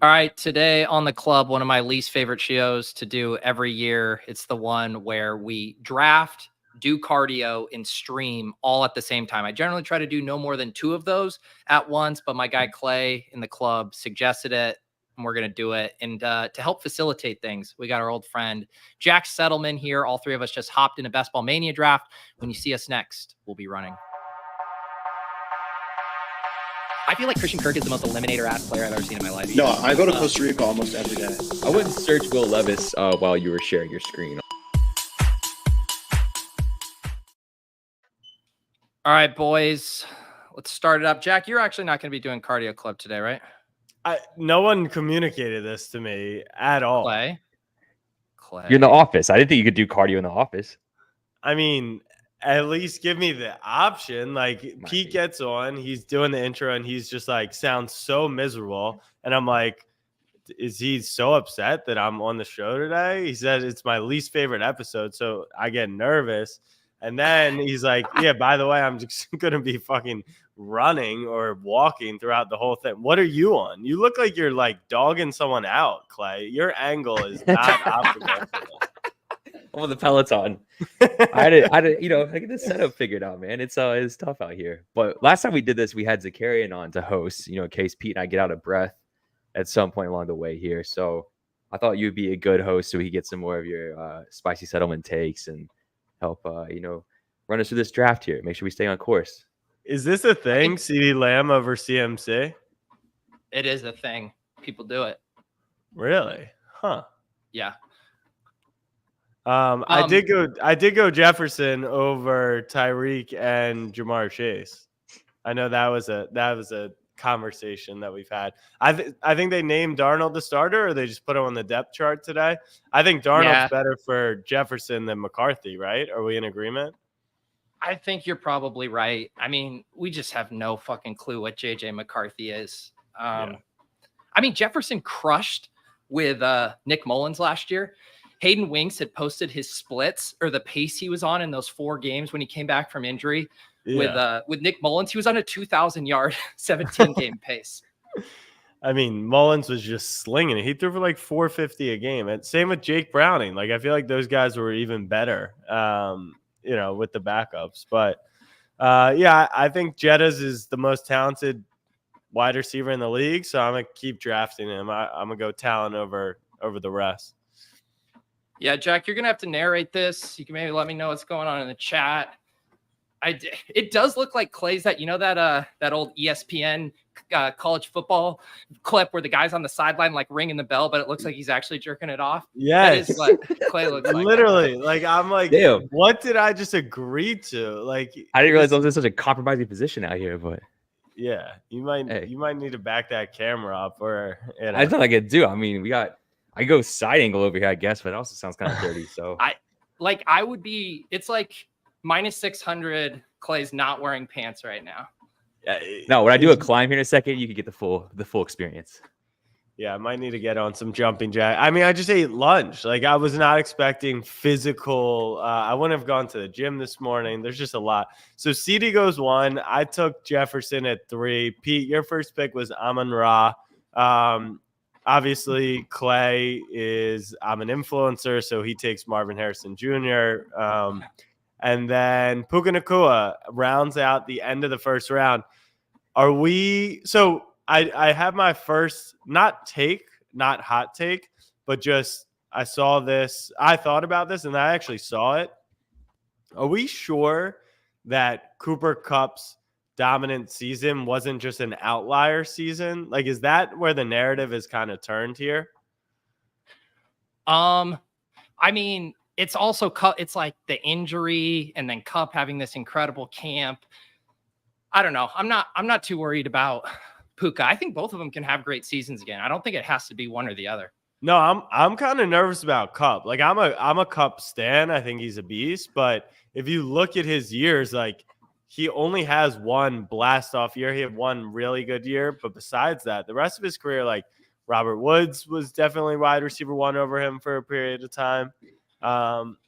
All right, today on the club, one of my least favorite shows to do every year. It's the one where we draft, do cardio, and stream all at the same time. I generally try to do no more than 2 of those at once, but my guy Clay in the club suggested it, and we're going to do it. And to help facilitate things, we got our old friend Jack Settleman here. All 3 of us just hopped in a Best Ball Mania draft. When you see us next, we'll be running. I feel like Christian Kirk is the most eliminator ass player I've ever seen in my life. No, I go to Costa Rica almost every day. I wouldn't search Will Levis while you were sharing your screen. All right, boys, let's start it up. Jack, you're actually not going to be doing cardio club today, right? No one communicated this to me at all. Clay. You're in the office. I didn't think you could do cardio in the office. I mean, at least give me the option. Like, Pete gets on, he's doing the intro, and he's just like, sounds so miserable. And I'm like, is he so upset that I'm on the show today? He said it's my least favorite episode, so I get nervous. And then he's like, yeah, by the way, I'm just going to be fucking running or walking throughout the whole thing. What are you on? You look like you're like dogging someone out, Clay. Your angle is not optimal. Oh, the Peloton. I had to, I get the setup figured out, man. It's tough out here. But last time we did this, we had Zakarian on to host, in case Pete and I get out of breath at some point along the way here. So I thought you'd be a good host so we could get some more of your spicy settlement takes and help, run us through this draft here. Make sure we stay on course. Is this a thing, CeeDee Lamb over CMC? It is a thing. People do it. Really? Huh. Yeah. I did go Jefferson over Tyreek and Jamar Chase. I know that was a conversation that we've had. I think they named Darnold the starter, or they just put him on the depth chart today. I think Darnold's better for Jefferson than McCarthy, right? Are we in agreement? I think you're probably right. I mean, we just have no fucking clue what JJ McCarthy is. I mean, Jefferson crushed with Nick Mullins last year. Hayden Winks had posted his splits or the pace he was on in those 4 games when he came back from injury with Nick Mullins. He was on a 2,000-yard 17-game pace. I mean, Mullins was just slinging it. He threw for like 450 a game. And same with Jake Browning. Like, I feel like those guys were even better, with the backups. But, I think Jettas is the most talented wide receiver in the league, so I'm going to keep drafting him. I'm going to go talent over the rest. Yeah, Jack, you're going to have to narrate this. You can maybe let me know what's going on in the chat. It does look like Clay's that old ESPN college football clip where the guy's on the sideline like ringing the bell, but it looks like he's actually jerking it off. Yes. That is what Clay looks like. Literally. Like, I'm like, damn, what did I just agree to? Like, I didn't realize I was in such a compromising position out here, but yeah, you might need to back that camera up, or I thought I could do. I mean, I go side angle over here, I guess, but it also sounds kind of dirty. So it's like minus 600. Clay's not wearing pants right now. No, when I do a climb here in a second, you can get the full experience. Yeah, I might need to get on some jumping jack. I mean, I just ate lunch. Like, I was not expecting physical. I wouldn't have gone to the gym this morning. There's just a lot. So CD goes 1. I took Jefferson at 3. Pete, your first pick was Amon-Ra. Obviously, Clay I'm an influencer, so he takes Marvin Harrison Jr. And then Puka Nacua rounds out the end of the first round. I have my first, not hot take, but just I saw this. I thought about this, and I actually saw it. Are we sure that Cooper Kupp's dominant season wasn't just an outlier season? Like, is that where the narrative is kind of turned here? I mean, it's also it's like the injury and then Kupp having this incredible camp. I don't know. I'm not too worried about Puka. I think both of them can have great seasons again. I don't think it has to be one or the other. No, I'm kind of nervous about Kupp. Like, I'm a Kupp stan. I think he's a beast, but if you look at his years, like, he only has one blast off year. He had one really good year, but besides that, the rest of his career, like, Robert Woods was definitely wide receiver 1 over him for a period of time.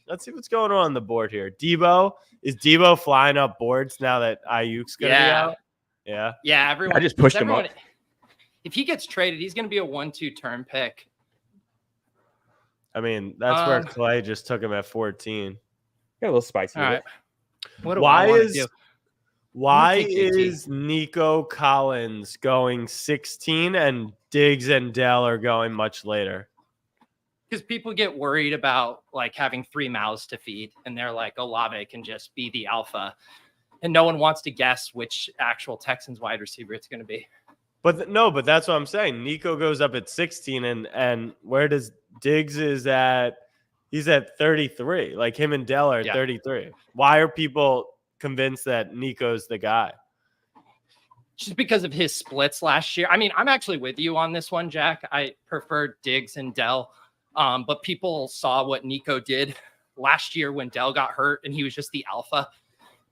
Let's see what's going on the board here. Is Debo flying up boards now that Ayuk's going to be out? Yeah. Yeah. Everyone. I just pushed him up. if he gets traded, he's going to be a 1-2 turn pick. I mean, that's where Clay just took him at 14. Got a little spicy. All right. What do Why I want is to do? why take JT. is Nico Collins going 16 and Diggs and Dell are going much later? Because people get worried about like having 3 mouths to feed, and they're like, Olave can just be the alpha, and no one wants to guess which actual Texans wide receiver it's going to be. But but that's what I'm saying. Nico goes up at 16, and where does Diggs is at? He's at 33. Like him and Dell are at 33. Why are people convinced that Nico's the guy? Just because of his splits last year. I mean, I'm actually with you on this one, Jack. I prefer Diggs and Dell. But people saw what Nico did last year when Dell got hurt and he was just the alpha,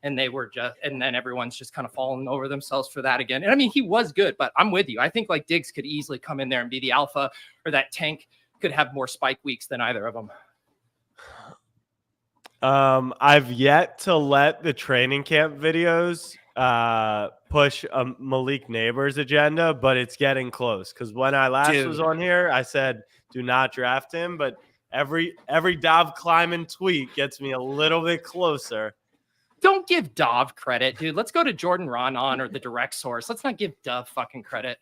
and then everyone's just kind of falling over themselves for that again. And I mean, he was good, but I'm with you. I think like Diggs could easily come in there and be the alpha, or that Tank could have more spike weeks than either of them. I've yet to let the training camp videos push Malik Neighbors agenda, but it's getting close. Because when I last was on here, I said do not draft him, but every Dov Kleiman tweet gets me a little bit closer. Don't give Dov credit, dude. Let's go to Jordan Ronan or the direct source. Let's not give Dov fucking credit.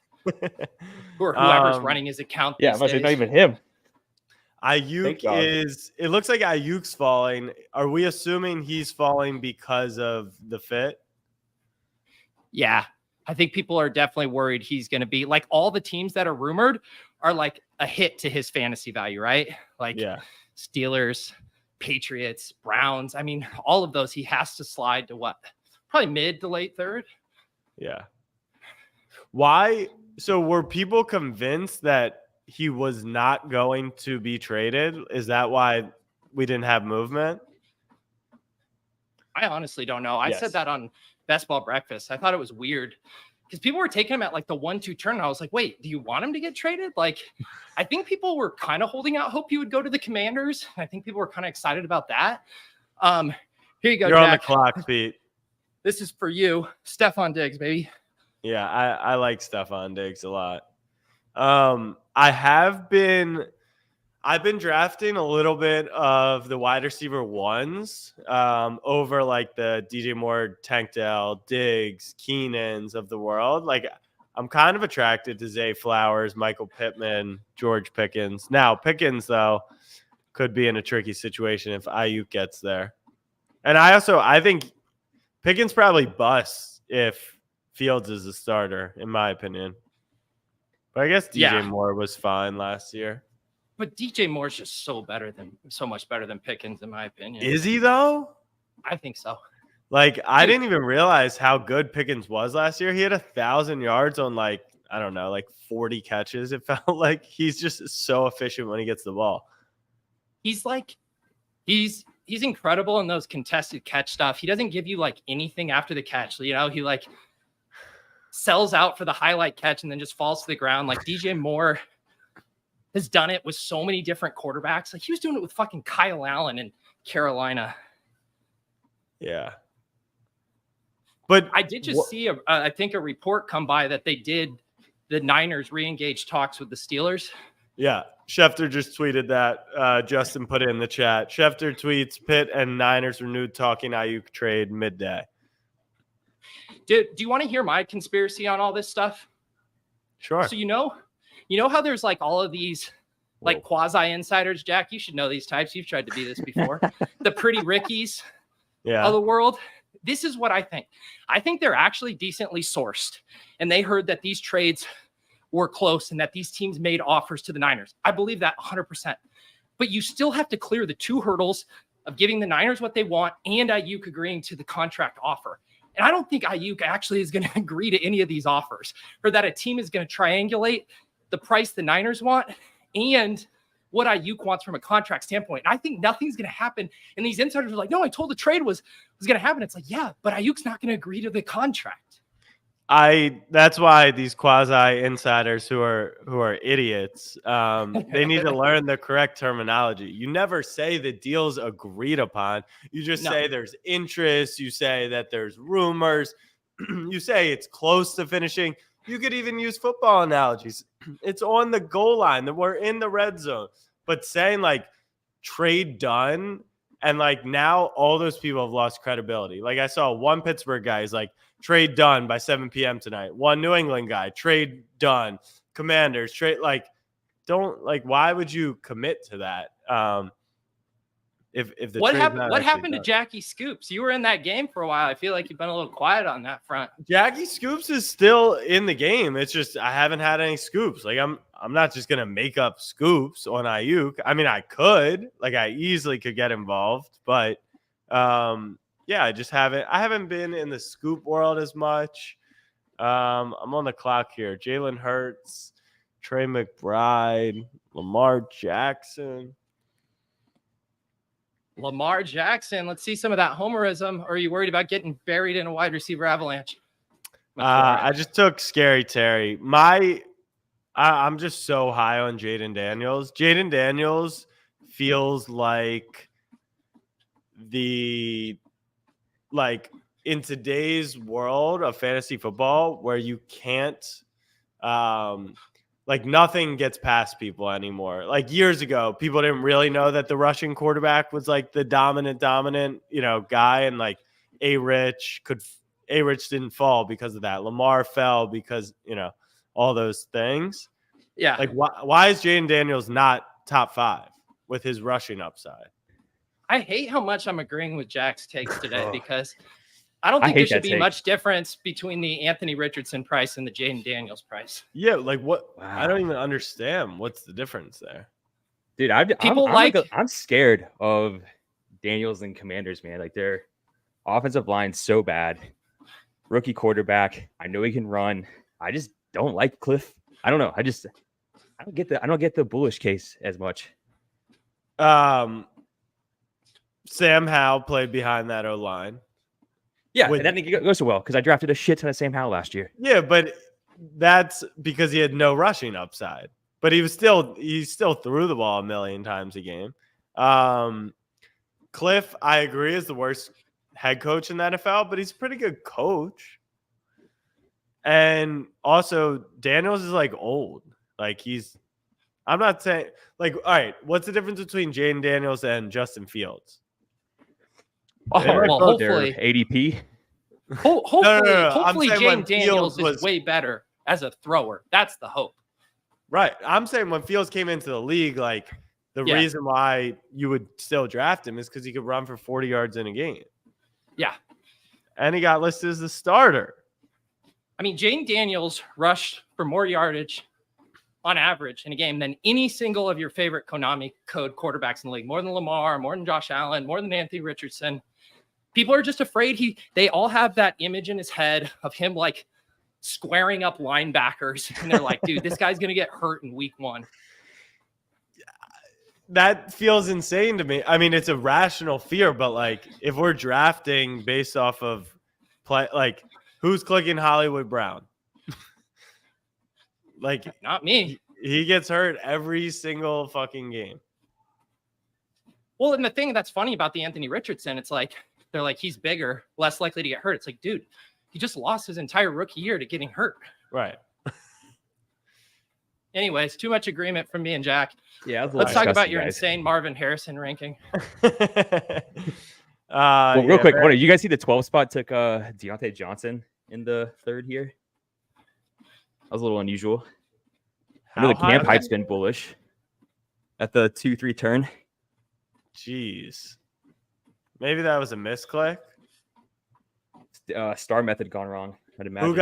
Or whoever's running his account. Yeah, but it's not even him. Ayuk it looks like Ayuk's falling. Are we assuming he's falling because of the fit? Yeah, I think people are definitely worried he's going to be like all the teams that are rumored are like a hit to his fantasy value, right? Like Steelers, Patriots, Browns. I mean, all of those he has to slide to what? Probably mid to late third. Yeah. Why? So were people convinced that he was not going to be traded? Is that why we didn't have movement? I honestly don't know. I said that on Best Ball Breakfast. I thought it was weird because people were taking him at like the 1-2 turn. And I was like, wait, do you want him to get traded? Like, I think people were kind of holding out hope he would go to the Commanders. I think people were kind of excited about that. Here you go, You're Jack. on the clock, Pete. This is for you. Stephon Diggs, baby. Yeah, I like Stephon Diggs a lot. I've been drafting a little bit of the wide receiver ones over like the DJ Moore, Tank Dell, Diggs, Keenans of the world. Like I'm kind of attracted to Zay Flowers, Michael Pittman, George Pickens. Now Pickens though could be in a tricky situation if Ayuk gets there. And I think Pickens probably busts if Fields is a starter, in my opinion. But I guess DJ Moore was fine last year. But DJ Moore's just so much better than Pickens, in my opinion. Is he though? I think so. Like I didn't even realize how good Pickens was last year. He had 1,000 yards on like 40 catches. It felt like he's just so efficient when he gets the ball. He's incredible in those contested catch stuff. He doesn't give you like anything after the catch. You know, he like sells out for the highlight catch and then just falls to the ground. Like DJ Moore has done it with so many different quarterbacks. Like he was doing it with fucking Kyle Allen in Carolina. Yeah. But I did just see I think a report come by that the Niners re-engaged talks with the Steelers. Yeah. Schefter just tweeted that. Justin put it in the chat. Schefter tweets, Pitt and Niners renewed talking Ayuk trade midday. Do you want to hear my conspiracy on all this stuff? Sure. So you know how there's like all of these like quasi insiders, Jack? You should know these types. You've tried to be this before. The Pretty Rickies of the world. This is what I think. I think they're actually decently sourced, and they heard that these trades were close and that these teams made offers to the Niners. I believe that 100%. But you still have to clear the 2 hurdles of giving the Niners what they want and Ayuk agreeing to the contract offer. And I don't think Ayuk actually is going to agree to any of these offers, or that a team is going to triangulate the price the Niners want and what Ayuk wants from a contract standpoint. And I think nothing's going to happen. And these insiders are like, no, I told the trade was going to happen. It's like, yeah, but Ayuk's not going to agree to the contract. That's why these quasi insiders who are idiots, they need to learn the correct terminology. You never say the deal's agreed upon. You just say there's interest. You say that there's rumors. You say it's close to finishing. You could even use football analogies. It's on the goal line. We're in the red zone. But saying like trade done, and like now all those people have lost credibility. Like I saw one Pittsburgh guy is like trade done by 7 p.m. tonight. One New England guy, trade done. Commanders, trade like don't like why would you commit to that? If the what trade's happened not what actually happened to done. Jackie Scoops? You were in that game for a while. I feel like you've been a little quiet on that front. Jackie Scoops is still in the game. It's just I haven't had any scoops. Like I'm not just gonna make up scoops on Ayuk. I mean, I could, like I easily could get involved, but yeah, I haven't been in the scoop world as much. I'm on the clock here. Jalen Hurts, Trey McBride, Lamar Jackson. Lamar Jackson. Let's see some of that homerism. Or are you worried about getting buried in a wide receiver avalanche? I just took Scary Terry. I'm just so high on Jaden Daniels. Jaden Daniels feels like in today's world of fantasy football where you can't like nothing gets past people anymore. Like years ago, people didn't really know that the rushing quarterback was like the dominant, guy. And like A-Rich didn't fall because of that. Lamar fell because, all those things. Yeah. Like why is Jaden Daniels not top 5 with his rushing upside? I hate how much I'm agreeing with Jack's takes today because I don't think there should be much difference between the Anthony Richardson price and the Jaden Daniels price. Yeah, like what? Wow. I don't even understand what's the difference there. Dude, I'm scared of Daniels and Commanders, man. Like their offensive line's so bad. Rookie quarterback. I know he can run. I just don't like Cliff. I don't know. I don't get the bullish case as much. Sam Howell played behind that O-line. Yeah, and that didn't go so well because I drafted a shit ton of Sam Howell last year. Yeah, but that's because he had no rushing upside. But he still threw the ball a million times a game. Cliff, I agree, is the worst head coach in the NFL, but he's a pretty good coach. And also, Daniels is like old. Like I'm not saying like, all right, what's the difference between Jaden Daniels and Justin Fields? Well, hopefully ADP. Hopefully Jaden Daniels is way better as a thrower. That's the hope. Right. I'm saying when Fields came into the league, like the reason why you would still draft him is because he could run for 40 yards in a game. Yeah. And he got listed as the starter. I mean, Jaden Daniels rushed for more yardage on average in a game than any single of your favorite Konami code quarterbacks in the league. More than Lamar, more than Josh Allen, more than Anthony Richardson. People are just afraid they all have that image in his head of him like squaring up linebackers. And they're like, dude, this guy's going to get hurt in week 1. That feels insane to me. I mean, it's a rational fear, but like if we're drafting based off of play, like who's clicking Hollywood Brown? Like not me. He gets hurt every single fucking game. Well, and the thing that's funny about the Anthony Richardson, it's like, they're like, he's bigger, less likely to get hurt. It's like, dude, he just lost his entire rookie year to getting hurt. Right. Anyways, too much agreement from me and Jack. Yeah. Let's talk about your insane Marvin Harrison ranking. Real quick, did you guys see the 12 spot took Deontay Johnson in the 3rd here? That was a little unusual. I know the camp hype's been bullish at the 2-3 turn. Jeez. Maybe that was a misclick. Star method gone wrong. I'd imagine.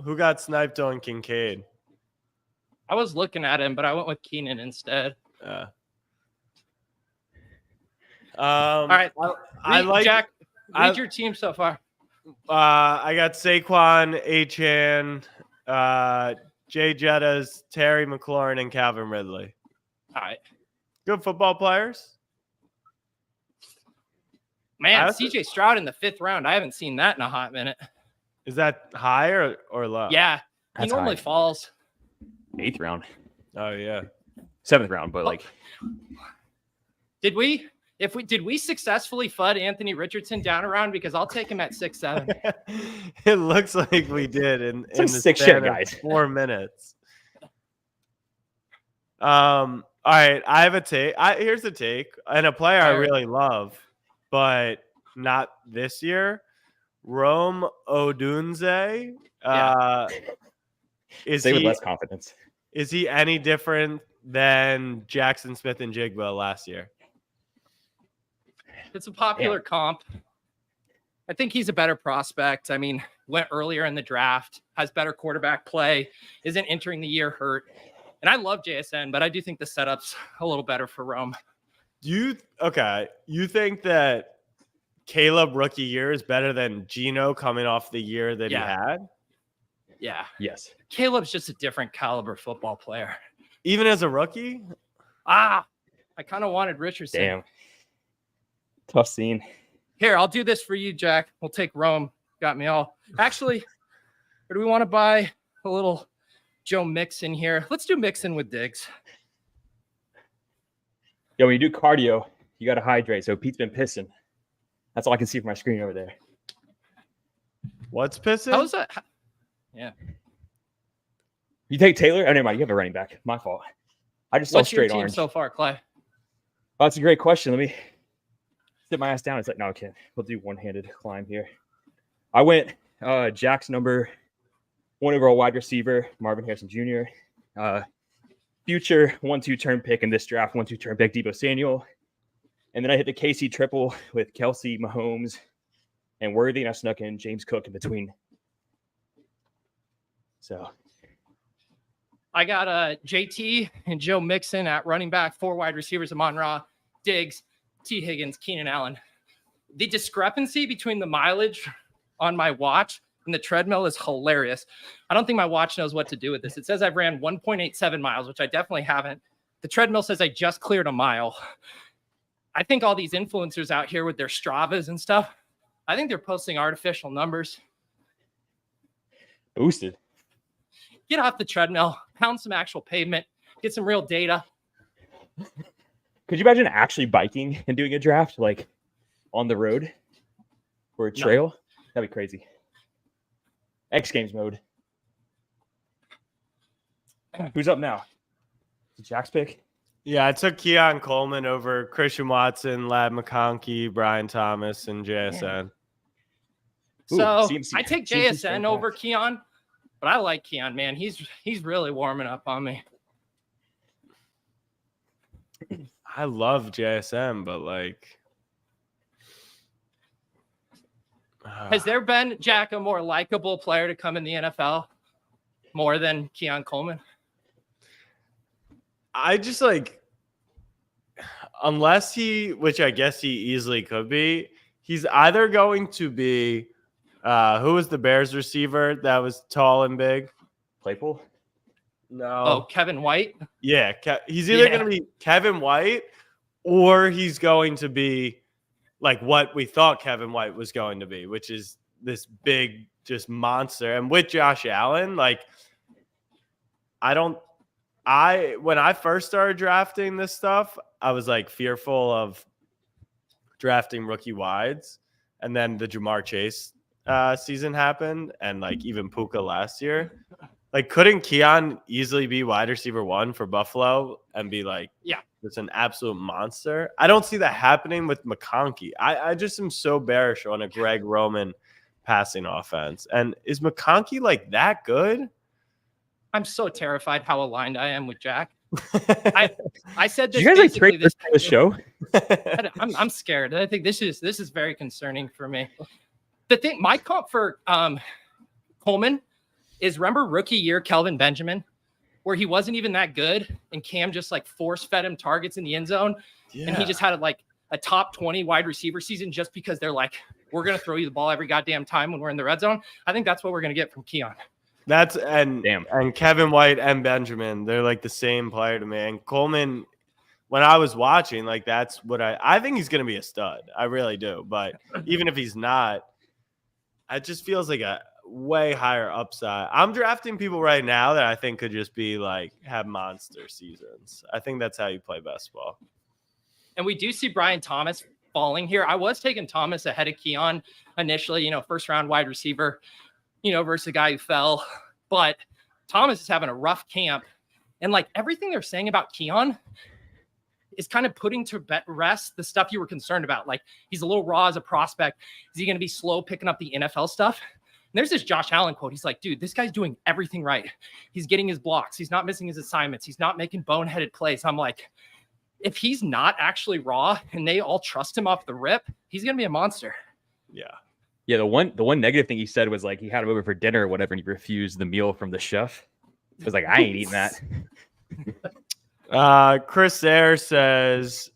Who got sniped on Kincaid? I was looking at him, but I went with Keenan instead. All right. Jack, read your team so far. I got Saquon, Achane, Jay Jettas, Terry McLaurin, and Calvin Ridley. All right. Good football players. Man, CJ Stroud in the 5th round. I haven't seen that in a hot minute. Is that high or low? Yeah. He normally falls. 8th round. Oh, yeah. 7th round, but like. Did we successfully FUD Anthony Richardson down around? Because I'll take him at 6-7. It looks like we did in Some the sick span shit, of guys. 4 minutes. All right, I have a take. Here's a take, and a player I really love, but not this year. Rome Odunze. Say with less confidence. Is he any different than Jackson Smith and Jigba last year? It's a popular comp. I think he's a better prospect. I mean, went earlier in the draft, has better quarterback play, isn't entering the year hurt. And I love JSN, but I do think the setup's a little better for Rome. You think that Caleb rookie year is better than Gino coming off the year that he had? Yeah. Yes. Caleb's just a different caliber football player. Even as a rookie? I kind of wanted Richardson. Damn. Tough scene. Here, I'll do this for you, Jack. We'll take Rome. Got me all. Actually, or do we want to buy a little Joe Mixon here? Let's do Mixon with Diggs. Yo, when you do cardio, you got to hydrate. So Pete's been pissing. That's all I can see from my screen over there. What's pissing? How's that? Yeah. You take Taylor? Oh, never mind. You have a running back. My fault. I just saw What's your straight team orange. so far, Clay? Oh, that's a great question. Let me sit my ass down. It's like, no, okay. We'll do one-handed climb here. I went Jack's number 1 overall wide receiver, Marvin Harrison Jr. Future 1-2 turn pick in this draft, 1-2 turn pick, Deebo Samuel. And then I hit the KC triple with Kelsey, Mahomes, and Worthy, and I snuck in James Cook in between. So I got JT and Joe Mixon at running back, 4 wide receivers, Amon-Ra, Diggs, T. Higgins, Keenan Allen. The discrepancy between the mileage on my watch and the treadmill is hilarious. I don't think my watch knows what to do with this. It says I've ran 1.87 miles, which I definitely haven't. The treadmill says I just cleared a mile. I think all these influencers out here with their Stravas and stuff, I think they're posting artificial numbers. boosted. Get off the treadmill, pound some actual pavement, get some real data. Could you imagine actually biking and doing a draft like on the road or a trail? No. That'd be crazy. X Games mode. Who's up now? Jack's pick? Yeah, I took Keon Coleman over Christian Watson, Lad McConkey, Brian Thomas, and JSN. So CMC. I take JSN over Keon, but I like Keon, man. He's really warming up on me. I love JSN, but like, has there been, Jack, a more likable player to come in the NFL more than Keon Coleman? I just like, unless which I guess he easily could be, he's either going to be, who was the Bears receiver that was tall and big? Claypool? No. Oh, Kevin White? Yeah. He's either going to be Kevin White or he's going to be like what we thought Kevin White was going to be, which is this big just monster. And with Josh Allen, like, when I first started drafting this stuff, I was like fearful of drafting rookie wides. And then the Jamar Chase season happened, and like even Puka last year. Like, couldn't Keon easily be wide receiver 1 for Buffalo and be like, yeah, it's an absolute monster? I don't see that happening with McConkey. I just am so bearish on a Greg Roman passing offense. And is McConkey like that good? I'm so terrified how aligned I am with Jack. I said this. Did you guys like trade this show? I'm scared. I think this is very concerning for me. The thing, my comp for Coleman is, remember rookie year Kelvin Benjamin, where he wasn't even that good and Cam just like force fed him targets in the end zone, and he just had like a top 20 wide receiver season just because they're like, we're gonna throw you the ball every goddamn time when we're in the red zone. I think that's what we're gonna get from Keon. And Kevin White and Benjamin, they're like the same player to me. And Coleman, when I was watching, like, that's what I think he's going to be a stud. I really do. But even if he's not, it just feels like a way higher upside. I'm drafting people right now that I think could just be like, have monster seasons. I think that's how you play best ball. And we do see Brian Thomas falling here. I was taking Thomas ahead of Keon initially, first round wide receiver. versus a guy who fell. But Thomas is having a rough camp. And like everything they're saying about Keon is kind of putting to rest the stuff you were concerned about. Like he's a little raw as a prospect. Is he going to be slow picking up the NFL stuff? And there's this Josh Allen quote. He's like, dude, this guy's doing everything right. He's getting his blocks. He's not missing his assignments. He's not making boneheaded plays. I'm like, if he's not actually raw and they all trust him off the rip, he's going to be a monster. Yeah. Yeah. The one negative thing he said was like he had him over for dinner or whatever, and he refused the meal from the chef. It was like, I ain't eating that. Chris Ayer says,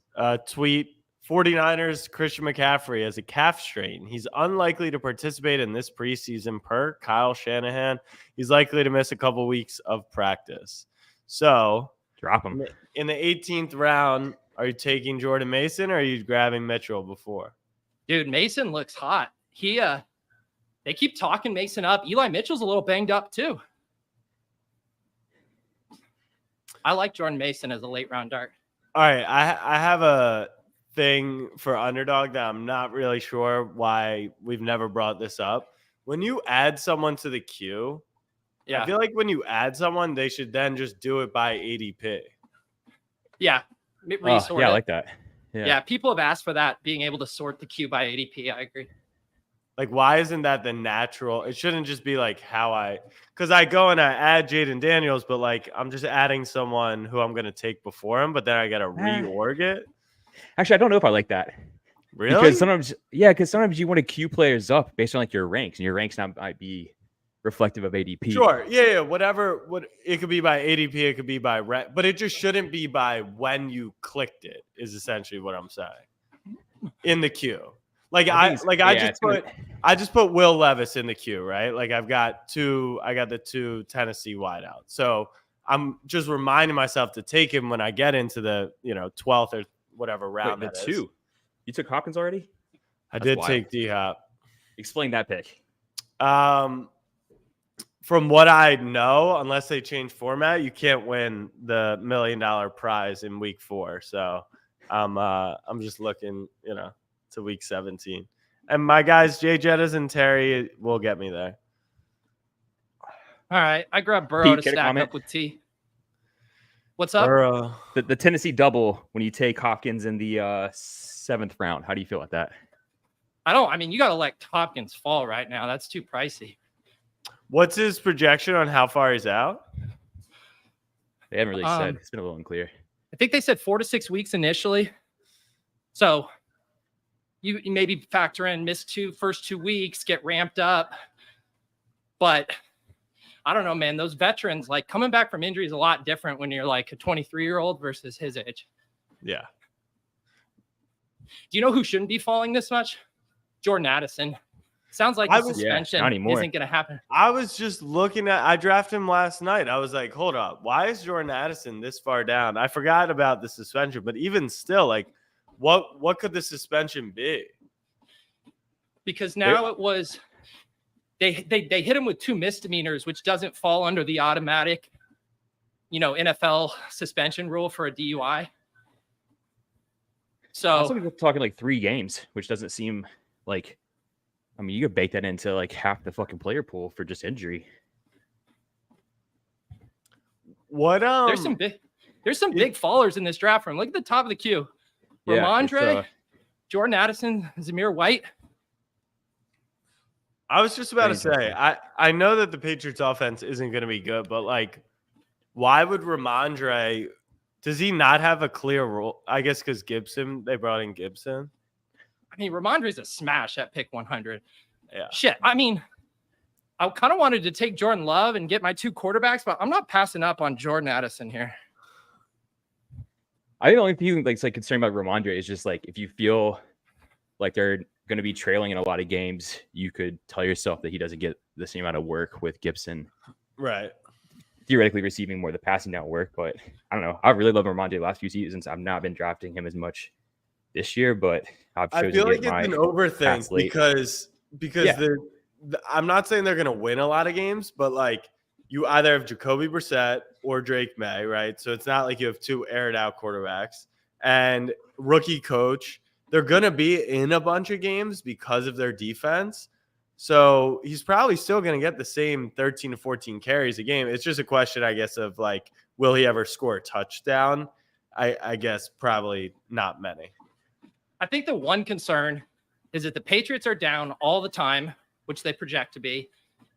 tweet 49ers Christian McCaffrey has a calf strain. He's unlikely to participate in this preseason per Kyle Shanahan. He's likely to miss a couple weeks of practice. So Drop him. In the 18th round, are you taking Jordan Mason or are you grabbing Mitchell before? Dude, Mason looks hot. They keep talking Mason up. Eli Mitchell's a little banged up too. I like Jordan Mason as a late round dart. All right, I have a thing for Underdog that I'm not really sure why we've never brought this up. When you add someone to the queue, I feel like when you add someone, they should then just do it by ADP. Yeah. I like that. Yeah, people have asked for that, being able to sort the queue by ADP. I agree. Like, why isn't that the natural? It shouldn't just be like because I go and I add Jaden Daniels, but like I'm just adding someone who I'm going to take before him, but then I got to reorg it. Actually, I don't know if I like that. Really? Because sometimes you want to queue players up based on like your ranks, and your ranks might be reflective of ADP. Sure. Yeah. Whatever. It could be by ADP. It could be by rank, but it just shouldn't be by when you clicked it. Is essentially what I'm saying. In the queue, I just put Will Levis in the queue, right? Like I got the two Tennessee wideouts. So I'm just reminding myself to take him when I get into the 12th or whatever round. Wait, the two. You took Hopkins already? I did take D-Hop. Explain that pick. From what I know, unless they change format, you can't win the $1 million prize in week 4. So I'm just looking, to week 17. And my guys, Jay Jettas and Terry will get me there. All right. I grabbed Burrow Pete, to stack up with T. What's up? Burrow. The Tennessee double when you take Hopkins in the 7th round. How do you feel about that? You got to let Hopkins fall right now. That's too pricey. What's his projection on how far he's out? They haven't really said. It's been a little unclear. I think they said 4 to 6 weeks initially. So you maybe factor in first 2 weeks, get ramped up. But I don't know, man. Those veterans, like coming back from injury is a lot different when you're like a 23-year-old versus his age. Yeah. Do you know who shouldn't be falling this much? Jordan Addison. Sounds like the suspension isn't going to happen. I was just I drafted him last night. I was like, hold up. Why is Jordan Addison this far down? I forgot about the suspension, but even still, like, what could the suspension be? Because now it was they hit him with 2 misdemeanors, which doesn't fall under the automatic, NFL suspension rule for a DUI. So we're talking like 3 games, which doesn't seem like. You could bake that into like half the fucking player pool for just injury. What? There's some big fallers in this draft room. Look at the top of the queue. Ramondre, Jordan Addison, Zamir White. I was just about to say, I know that the Patriots offense isn't going to be good, but like, why would Ramondre? Does he not have a clear role? I guess because they brought in Gibson. Ramondre's a smash at pick 100. Yeah. Shit. I kind of wanted to take Jordan Love and get my 2 quarterbacks, but I'm not passing up on Jordan Addison here. I think the only thing that's like concerned about Ramondre is just like if you feel like they're going to be trailing in a lot of games, you could tell yourself that he doesn't get the same amount of work with Gibson. Right. Theoretically receiving more of the passing down work, but I don't know. I really love Ramondre the last few seasons. I've not been drafting him as much this year, but I feel like it's an overthink because I'm not saying they're going to win a lot of games, but like you either have Jacoby Brissett or Drake May, right? So it's not like you have 2 aired out quarterbacks and rookie coach. They're going to be in a bunch of games because of their defense. So he's probably still going to get the same 13 to 14 carries a game. It's just a question, I guess, of like, will he ever score a touchdown? I guess probably not many. I think the one concern is that the Patriots are down all the time, which they project to be.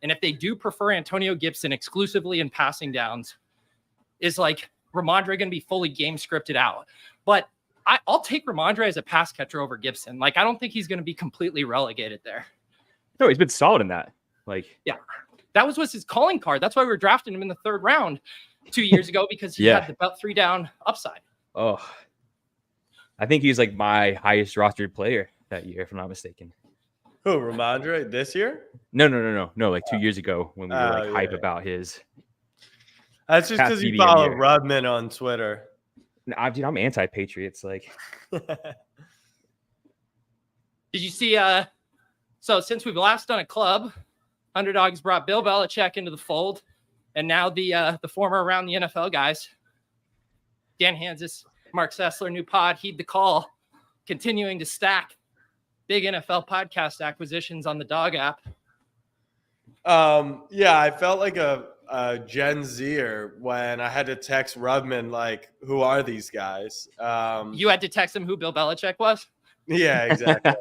And if they do prefer Antonio Gibson exclusively in passing downs, is like Ramondre going to be fully game scripted out? But I'll take Ramondre as a pass catcher over Gibson. Like, I don't think he's going to be completely relegated there. No, he's been solid in that. Like, yeah, that was his calling card. That's why we were drafting him in the 3rd round 2 years ago, because he had the about 3 down upside. Oh, I think he's like my highest rostered player that year, if I'm not mistaken. Who, Ramondre, this year? No. Like 2 years ago when we were like hype about his. That's just because you follow Rudman on Twitter. I'm anti-Patriots. Like, did you see? So since we've last done a club, Underdogs brought Bill Belichick into the fold, and now the former Around the NFL guys, Dan Hansis, Mark Sessler, new pod, heed the call, continuing to stack big NFL podcast acquisitions on the Dog app. Yeah, I felt like a Gen Zer when I had to text Rudman, like, who are these guys? You had to text him who Bill Belichick was? Yeah, exactly.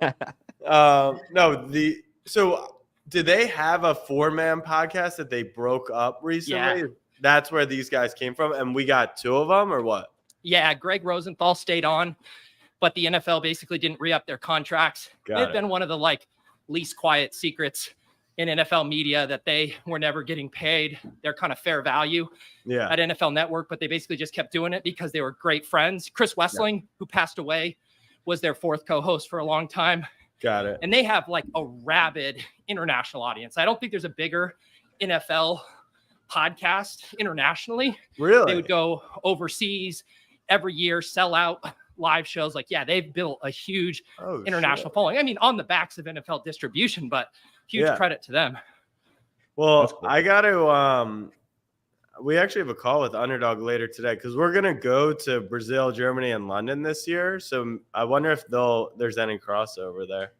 So did they have a 4-man podcast that they broke up recently? Yeah. That's where these guys came from, and we got 2 of them, or what? Yeah, Greg Rosenthal stayed on, but the NFL basically didn't re-up their contracts. It's been one of the like least quiet secrets in NFL media that they were never getting paid their kind of fair value at NFL Network, but they basically just kept doing it because they were great friends. Chris Wessling, who passed away, was their 4th co-host for a long time. Got it. And they have like a rabid international audience. I don't think there's a bigger NFL podcast internationally. Really? They would go overseas every year, sell out live shows. Like, yeah, they've built a huge international following. I mean, on the backs of NFL distribution, but huge credit to them. Well, cool. I got to, we actually have a call with Underdog later today because we're going to go to Brazil, Germany, and London this year. So I wonder if there's any crossover there.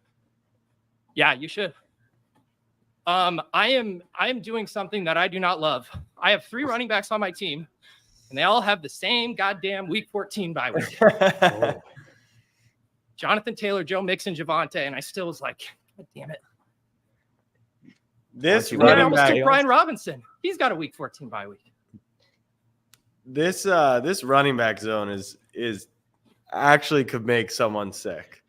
Yeah, you should. I am doing something that I do not love. I have 3 running backs on my team, and they all have the same goddamn week 14 bye week. Jonathan Taylor, Joe Mixon, Javonte, and I still was like, God damn it. This running almost took Brian Robinson. He's got a week 14 bye week. This running back zone is actually could make someone sick.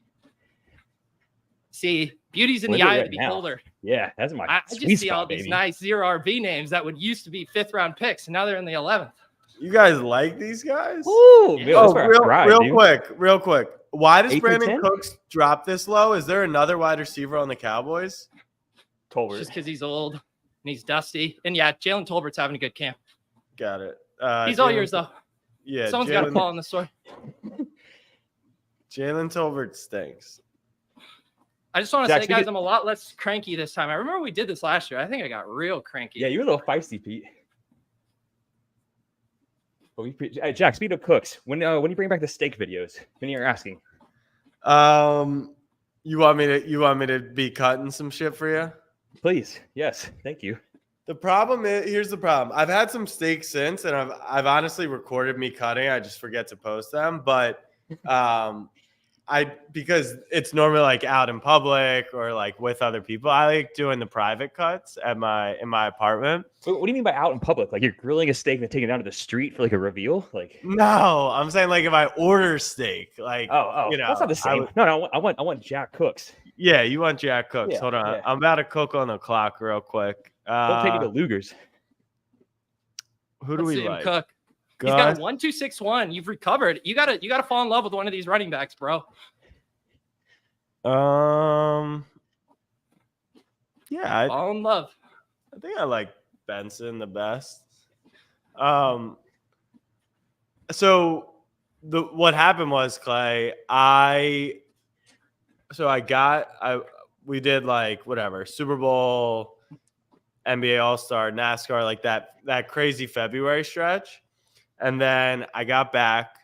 See, beauty's in the eye of the beholder. Yeah, that's my I just see all these nice 0 RB names that would used to be 5th round picks, and now they're in the 11th. You guys like these guys? Ooh, real quick. Why does Brandon Cooks drop this low? Is there another wide receiver on the Cowboys? Tolbert. Just because he's old and he's dusty. And yeah, Jalen Tolbert's having a good camp. Got it. He's all yours, though. Yeah. Someone's got to fall in the story. Jalen Tolbert stinks. I just want to say, guys, I'm a lot less cranky this time. I remember we did this last year. I think I got real cranky. Yeah, you're a little feisty, Pete. Hey, Jack, speaking of Cooks, when you bring back the steak videos, when you're asking. You want me to be cutting some shit for you? Please. Yes. Thank you. The problem is, here's the problem. I've had some steaks since, and I've honestly recorded me cutting. I just forget to post them, but because it's normally like out in public or like with other people. I like doing the private cuts in my apartment. What do you mean by out in public? Like you're grilling a steak and taking it down to the street for like a reveal? Like no, I'm saying like if I order steak, like you know, that's not the same. No, I want Jack Cooks. Yeah, you want Jack Cooks. Yeah, hold on, yeah. I'm about to cook on the clock real quick. Don't take me to Luger's. Who do we like? Cook. He's got a 1.261. You've recovered. You gotta fall in love with one of these running backs, bro. Yeah, fall in love. I think I like Benson the best. So what happened was, Clay, we did like whatever Super Bowl, NBA All-Star, NASCAR, like that crazy February stretch. And then I got back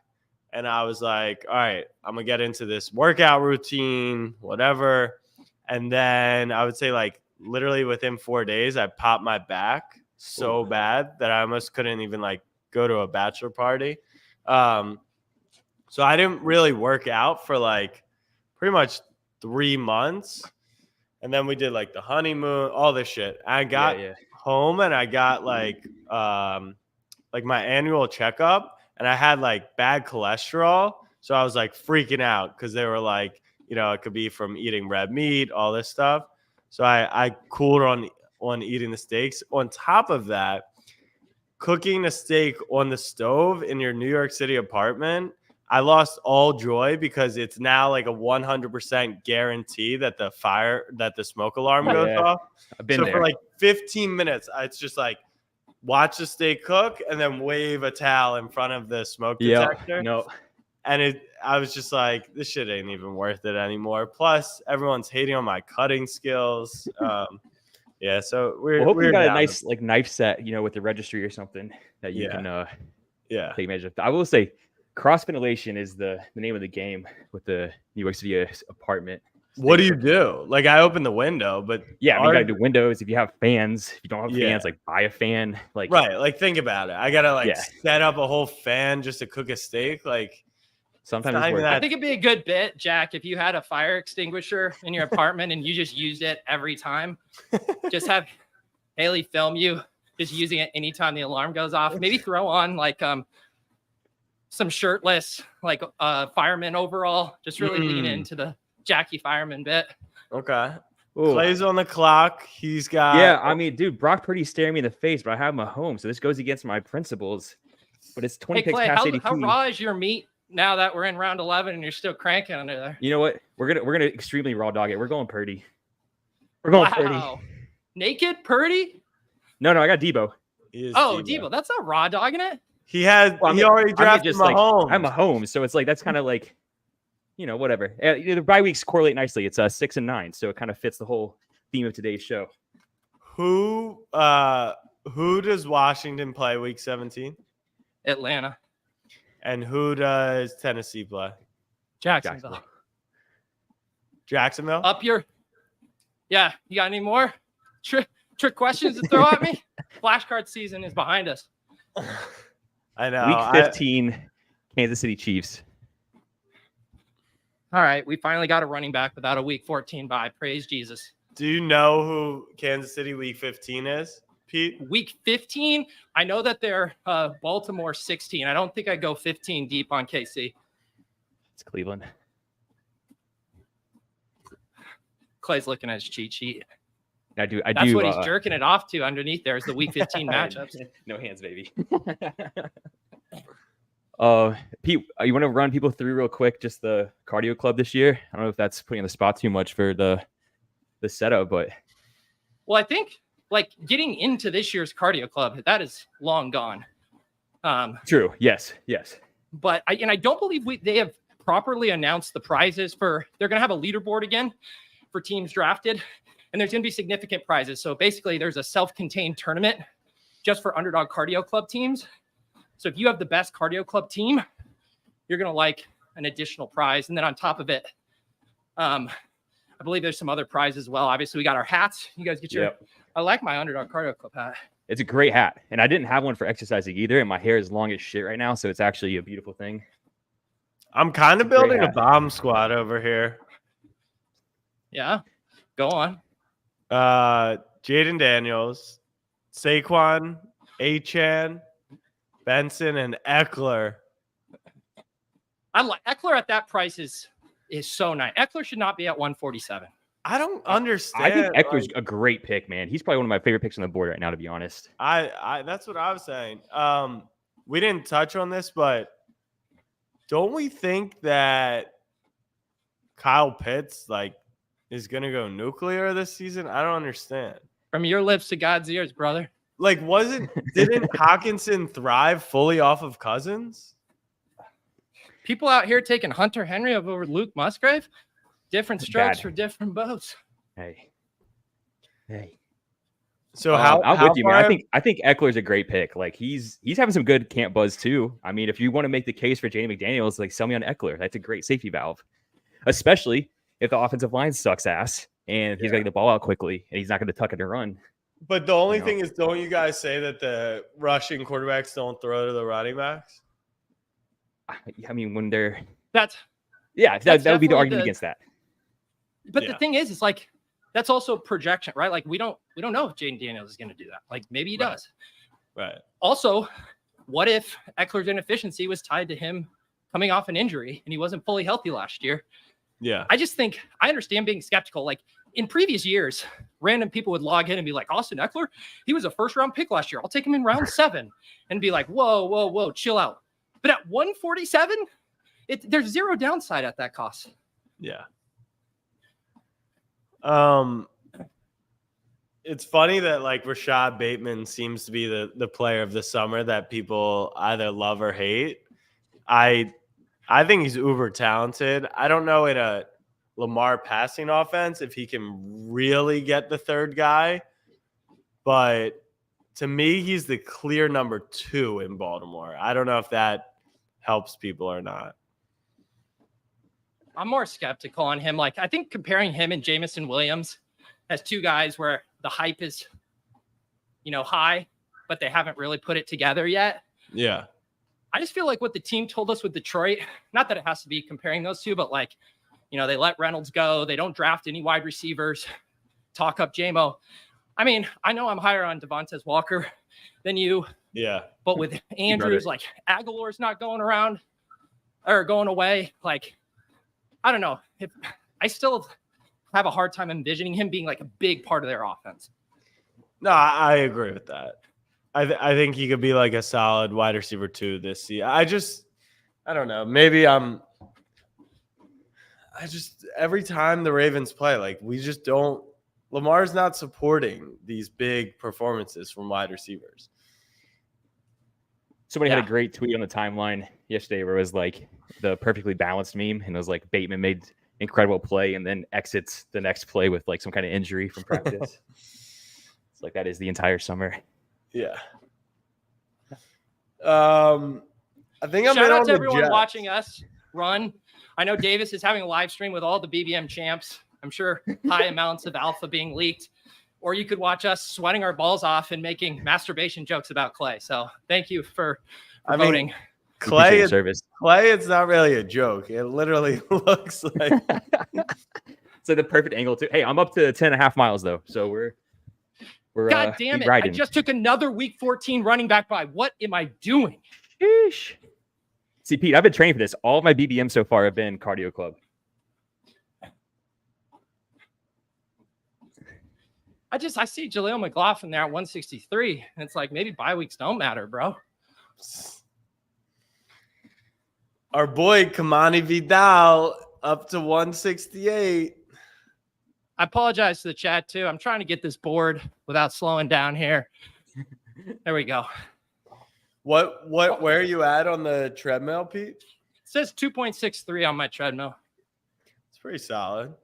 and I was like, all right, I'm going to get into this workout routine, whatever. And then I would say like literally within 4 days, I popped my back so bad that I almost couldn't even like go to a bachelor party. So I didn't really work out for like pretty much 3 months. And then we did like the honeymoon, all this shit. I got home and I got like my annual checkup, and I had like bad cholesterol. So I was like freaking out because they were like, it could be from eating red meat, all this stuff. So I cooled on eating the steaks. On top of that, cooking a steak on the stove in your New York City apartment, I lost all joy because it's now like a 100% guarantee that the smoke alarm goes off. I've been there. For like 15 minutes, it's just like watch the steak cook and then wave a towel in front of the smoke detector. No. And I was just like, this shit ain't even worth it anymore. Plus, everyone's hating on my cutting skills. So we're hopefully you got a nice like knife set, with the registry or something that you can take measure of. I will say cross ventilation is the name of the game with the New York City apartment. What do you do? Like, I open the window, but you gotta do windows. If you have fans, if you don't have fans, like buy a fan. Like, right, like think about it. I gotta set up a whole fan just to cook a steak. Like, sometimes I think it'd be a good bit, Jack, if you had a fire extinguisher in your apartment and you just used it every time. Just have Haley film you just using it anytime the alarm goes off. Maybe throw on like some shirtless like fireman overall. Just really lean into the Jackie Fireman bit. Okay. Ooh. Clay's on the clock. He's got. Yeah, I mean, dude, Brock Purdy's staring me in the face, but I have him at home, so this goes against my principles. But it's 20 picks Clay, past 82. How raw is your meat now that we're in round 11 and you're still cranking under there? You know what? We're gonna extremely raw dog it. We're going Purdy. We're going Purdy. Naked Purdy? No, I got Debo. Debo. That's not raw dogging it. He already drafted Mahomes. I'm Mahomes, so it's like that's kind of like. Whatever. The bye weeks correlate nicely. It's 6 and 9, so it kind of fits the whole theme of today's show. Who does Washington play week 17? Atlanta. And who does Tennessee play? Jacksonville. Jacksonville? Yeah. You got any more trick questions to throw at me? Flashcard season is behind us. I know. Week 15, Kansas City Chiefs. All right, we finally got a running back without a week 14 bye. Praise Jesus. Do you know who Kansas City week 15 is, Pete? Week 15? I know that they're Baltimore 16. I don't think I go 15 deep on KC. It's Cleveland. Clay's looking at his cheat sheet. That's what he's jerking it off to underneath there is the week 15 matchups. No hands, baby. Pete, you want to run people through real quick just the cardio club this year? I don't know if that's putting on the spot too much for the setup, but I think like getting into this year's cardio club, that is long gone. True. Yes. But I don't believe they have properly announced the prizes they're going to have a leaderboard again for teams drafted, and there's going to be significant prizes. So basically there's a self-contained tournament just for Underdog cardio club teams. So if you have the best cardio club team, you're going to like an additional prize. And then on top of it, I believe there's some other prizes as well. Obviously, we got our hats. You guys get your I like my Underdog cardio club hat. It's a great hat. And I didn't have one for exercising either. And my hair is long as shit right now. So it's actually a beautiful thing. I'm kind of building a bomb squad over here. Yeah. Go on. Jaden Daniels, Saquon, Achane, Benson, and Eckler. I like Eckler at that price is so nice. Eckler should not be at 147. I don't understand. I think Eckler's a great pick, man. He's probably one of my favorite picks on the board right now, to be honest. I that's what I was saying. We didn't touch on this, but don't we think that Kyle Pitts is gonna go nuclear this season? I don't understand. From your lips to God's ears, brother. Didn't Hawkinson thrive fully off of Cousins? People out here taking Hunter Henry over Luke Musgrave. Different strokes for different boats. Hey. So I'm with you, man. I think Eckler's a great pick. Like he's having some good camp buzz too. I mean, if you want to make the case for Jay McDaniels, sell me on Eckler. That's a great safety valve, especially if the offensive line sucks ass. and he's going to get the ball out quickly, and he's not going to tuck it and run. But the only thing is, don't you guys say that the rushing quarterbacks don't throw to the running backs? I mean, when they're that's that would be the argument the, against that. But the thing is, it's like that's also projection, right? Like we don't know if Jaden Daniels is going to do that. Like maybe he does. Right. Also, what if Eckler's inefficiency was tied to him coming off an injury and he wasn't fully healthy last year? Yeah. I just think I understand being skeptical. Like in previous years, random people would log in and be like, Austin Eckler, he was a first-round pick last year. I'll take him in round 7 and be like, whoa, chill out. But at 147, there's zero downside at that cost. Yeah. It's funny that like Rashad Bateman seems to be the player of the summer that people either love or hate. I think he's uber talented. I don't know in a Lamar passing offense if he can really get the third guy, but to me, he's the clear number 2 in Baltimore. I don't know if that helps people or not. I'm more skeptical on him. Like I think comparing him and Jamison Williams as 2 guys where the hype is, high, but they haven't really put it together yet. Yeah. I just feel like what the team told us with Detroit, not that it has to be comparing those 2, but like, they let Reynolds go. They don't draft any wide receivers, talk up JMO. I mean, I know I'm higher on Devontae Walker than you. Yeah. But with Andrews, like Aguilar's not going around or going away. Like, I don't know. I still have a hard time envisioning him being like a big part of their offense. No, I agree with that. I think he could be like a solid wide receiver 2 this season. I don't know. Maybe every time the Ravens play, like we just don't. Lamar's not supporting these big performances from wide receivers. Somebody had a great tweet on the timeline yesterday where it was like the perfectly balanced meme, and it was like Bateman made incredible play and then exits the next play with like some kind of injury from practice. It's like that is the entire summer. Yeah. I think I'm shout in out on to the everyone Jets. watching us run. I know Davis is having a live stream with all the BBM champs. I'm sure high amounts of alpha being leaked. Or you could watch us sweating our balls off and making masturbation jokes about Clay. So thank you for voting. Clay, it's not really a joke. It literally looks like so the perfect angle too. Hey, I'm up to 10.5 miles though, so we're God damn it! riding. I just took another week 14 running back by. What am I doing? Sheesh. See, Pete, I've been training for this. All of my BBM so far have been cardio club. I see Jaleel McLaughlin there at 163, and it's like maybe bye weeks don't matter, bro. Our boy Kamani Vidal up to 168. I apologize to the chat too. I'm trying to get this board without slowing down here. There we go. Where are you at on the treadmill, Pete? It says 2.63 on my treadmill. It's pretty solid.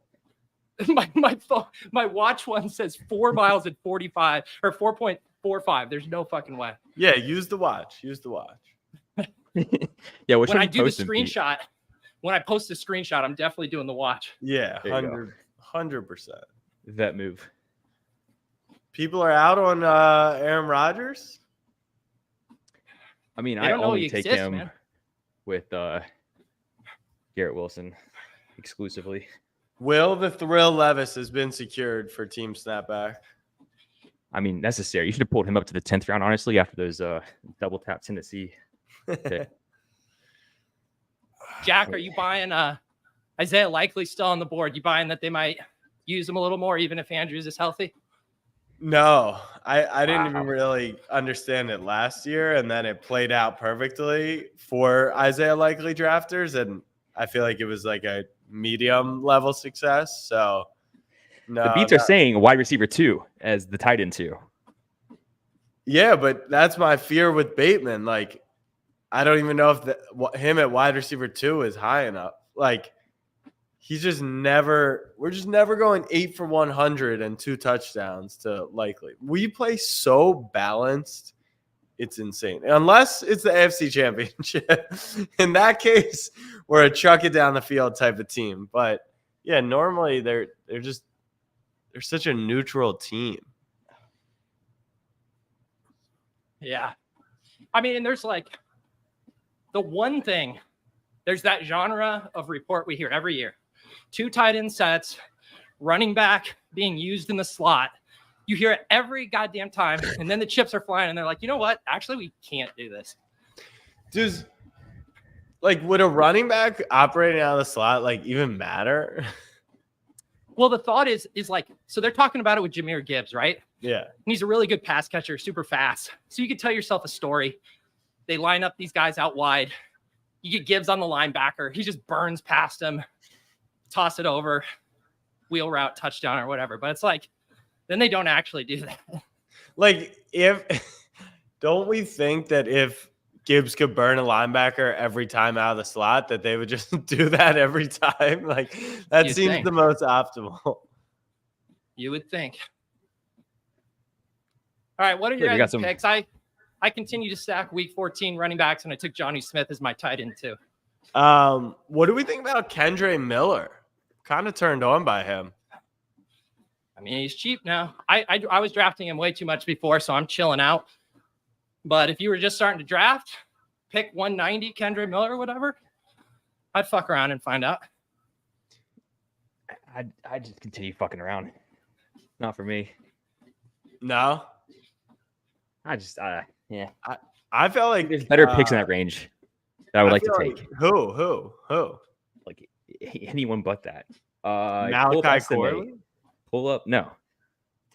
My watch one says 4 miles at 45 or 4.45. There's no fucking way. Yeah, use the watch. Yeah, when I do the screenshot, when I post the screenshot, I'm definitely doing the watch. Yeah, 100%. That move. People are out on Aaron Rodgers. I mean, I only take him with Garrett Wilson exclusively. Will the Thrill Levis has been secured for team snapback? I mean, necessary. You should have pulled him up to the 10th round, honestly, after those double tap Tennessee. Jack, are you buying Isaiah Likely still on the board? You buying that they might use him a little more, even if Andrews is healthy? No, I didn't even really understand it last year, and then it played out perfectly for Isaiah Likely drafters, and I feel like it was like a medium level success. So no, the beats are saying wide receiver 2 as the tight end 2. Yeah, but that's my fear with Bateman. Like, I don't even know if him at wide receiver 2 is high enough. Like, we're just never going 8 for 100 and 2 touchdowns to Likely. We play so balanced. It's insane. Unless it's the AFC Championship. In that case, we're a chuck it down the field type of team. But yeah, normally they're just they're such a neutral team. Yeah. I mean, and there's like the one thing, there's that genre of report we hear every year. 2 tight end sets, running back being used in the slot. You hear it every goddamn time. And then the chips are flying and they're like, you know what? Actually, we can't do this. Does would a running back operating out of the slot even matter? Well, the thought is like, so they're talking about it with Jahmyr Gibbs, right? Yeah. And he's a really good pass catcher, super fast. So you can tell yourself a story. They line up these guys out wide. You get Gibbs on the linebacker. He just burns past him, toss it over, wheel route, touchdown or whatever. But it's like, then they don't actually do that. Don't we think that if Gibbs could burn a linebacker every time out of the slot, that they would just do that every time? That You'd seems think. the most optimal. You would think. All right, what are your Yeah, we got guys' some- picks? I continue to stack week 14 running backs, and I took Johnny Smith as my tight end too. What do we think about Kendre Miller? Kind of turned on by him. I mean, he's cheap now. I was drafting him way too much before, so I'm chilling out. But if you were just starting to draft, pick 190 Kendre Miller or whatever, I'd fuck around and find out. I just continue fucking around. Not for me. No, I just yeah. I felt like There's better picks in that range that I would like to feel take. Who? Like anyone but that. Malachi pull up SMA. Corley? Pull up. No.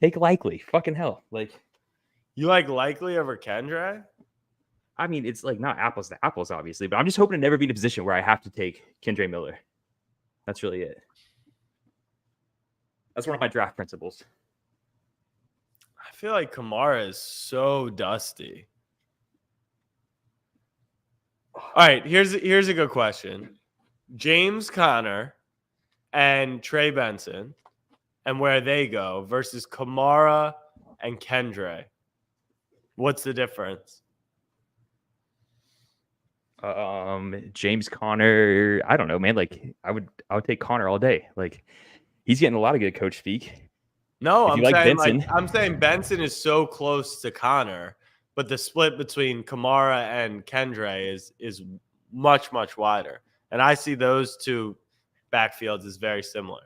Take Likely. Fucking hell. You like Likely over Kendre? I mean, it's not apples to apples, obviously, but I'm just hoping to never be in a position where I have to take Kendre Miller. That's really it. That's one of my draft principles. I feel like Kamara is so dusty. All right, here's a good question. James Conner and Trey Benson and where they go versus Kamara and Kendre. What's the difference? James Conner, I don't know, man. I would take Conner all day. He's getting a lot of good coach speak. No, If you like Benson. I'm saying Benson is so close to Connor, but the split between Kamara and Kendre is much, much wider. And I see those two backfields as very similar.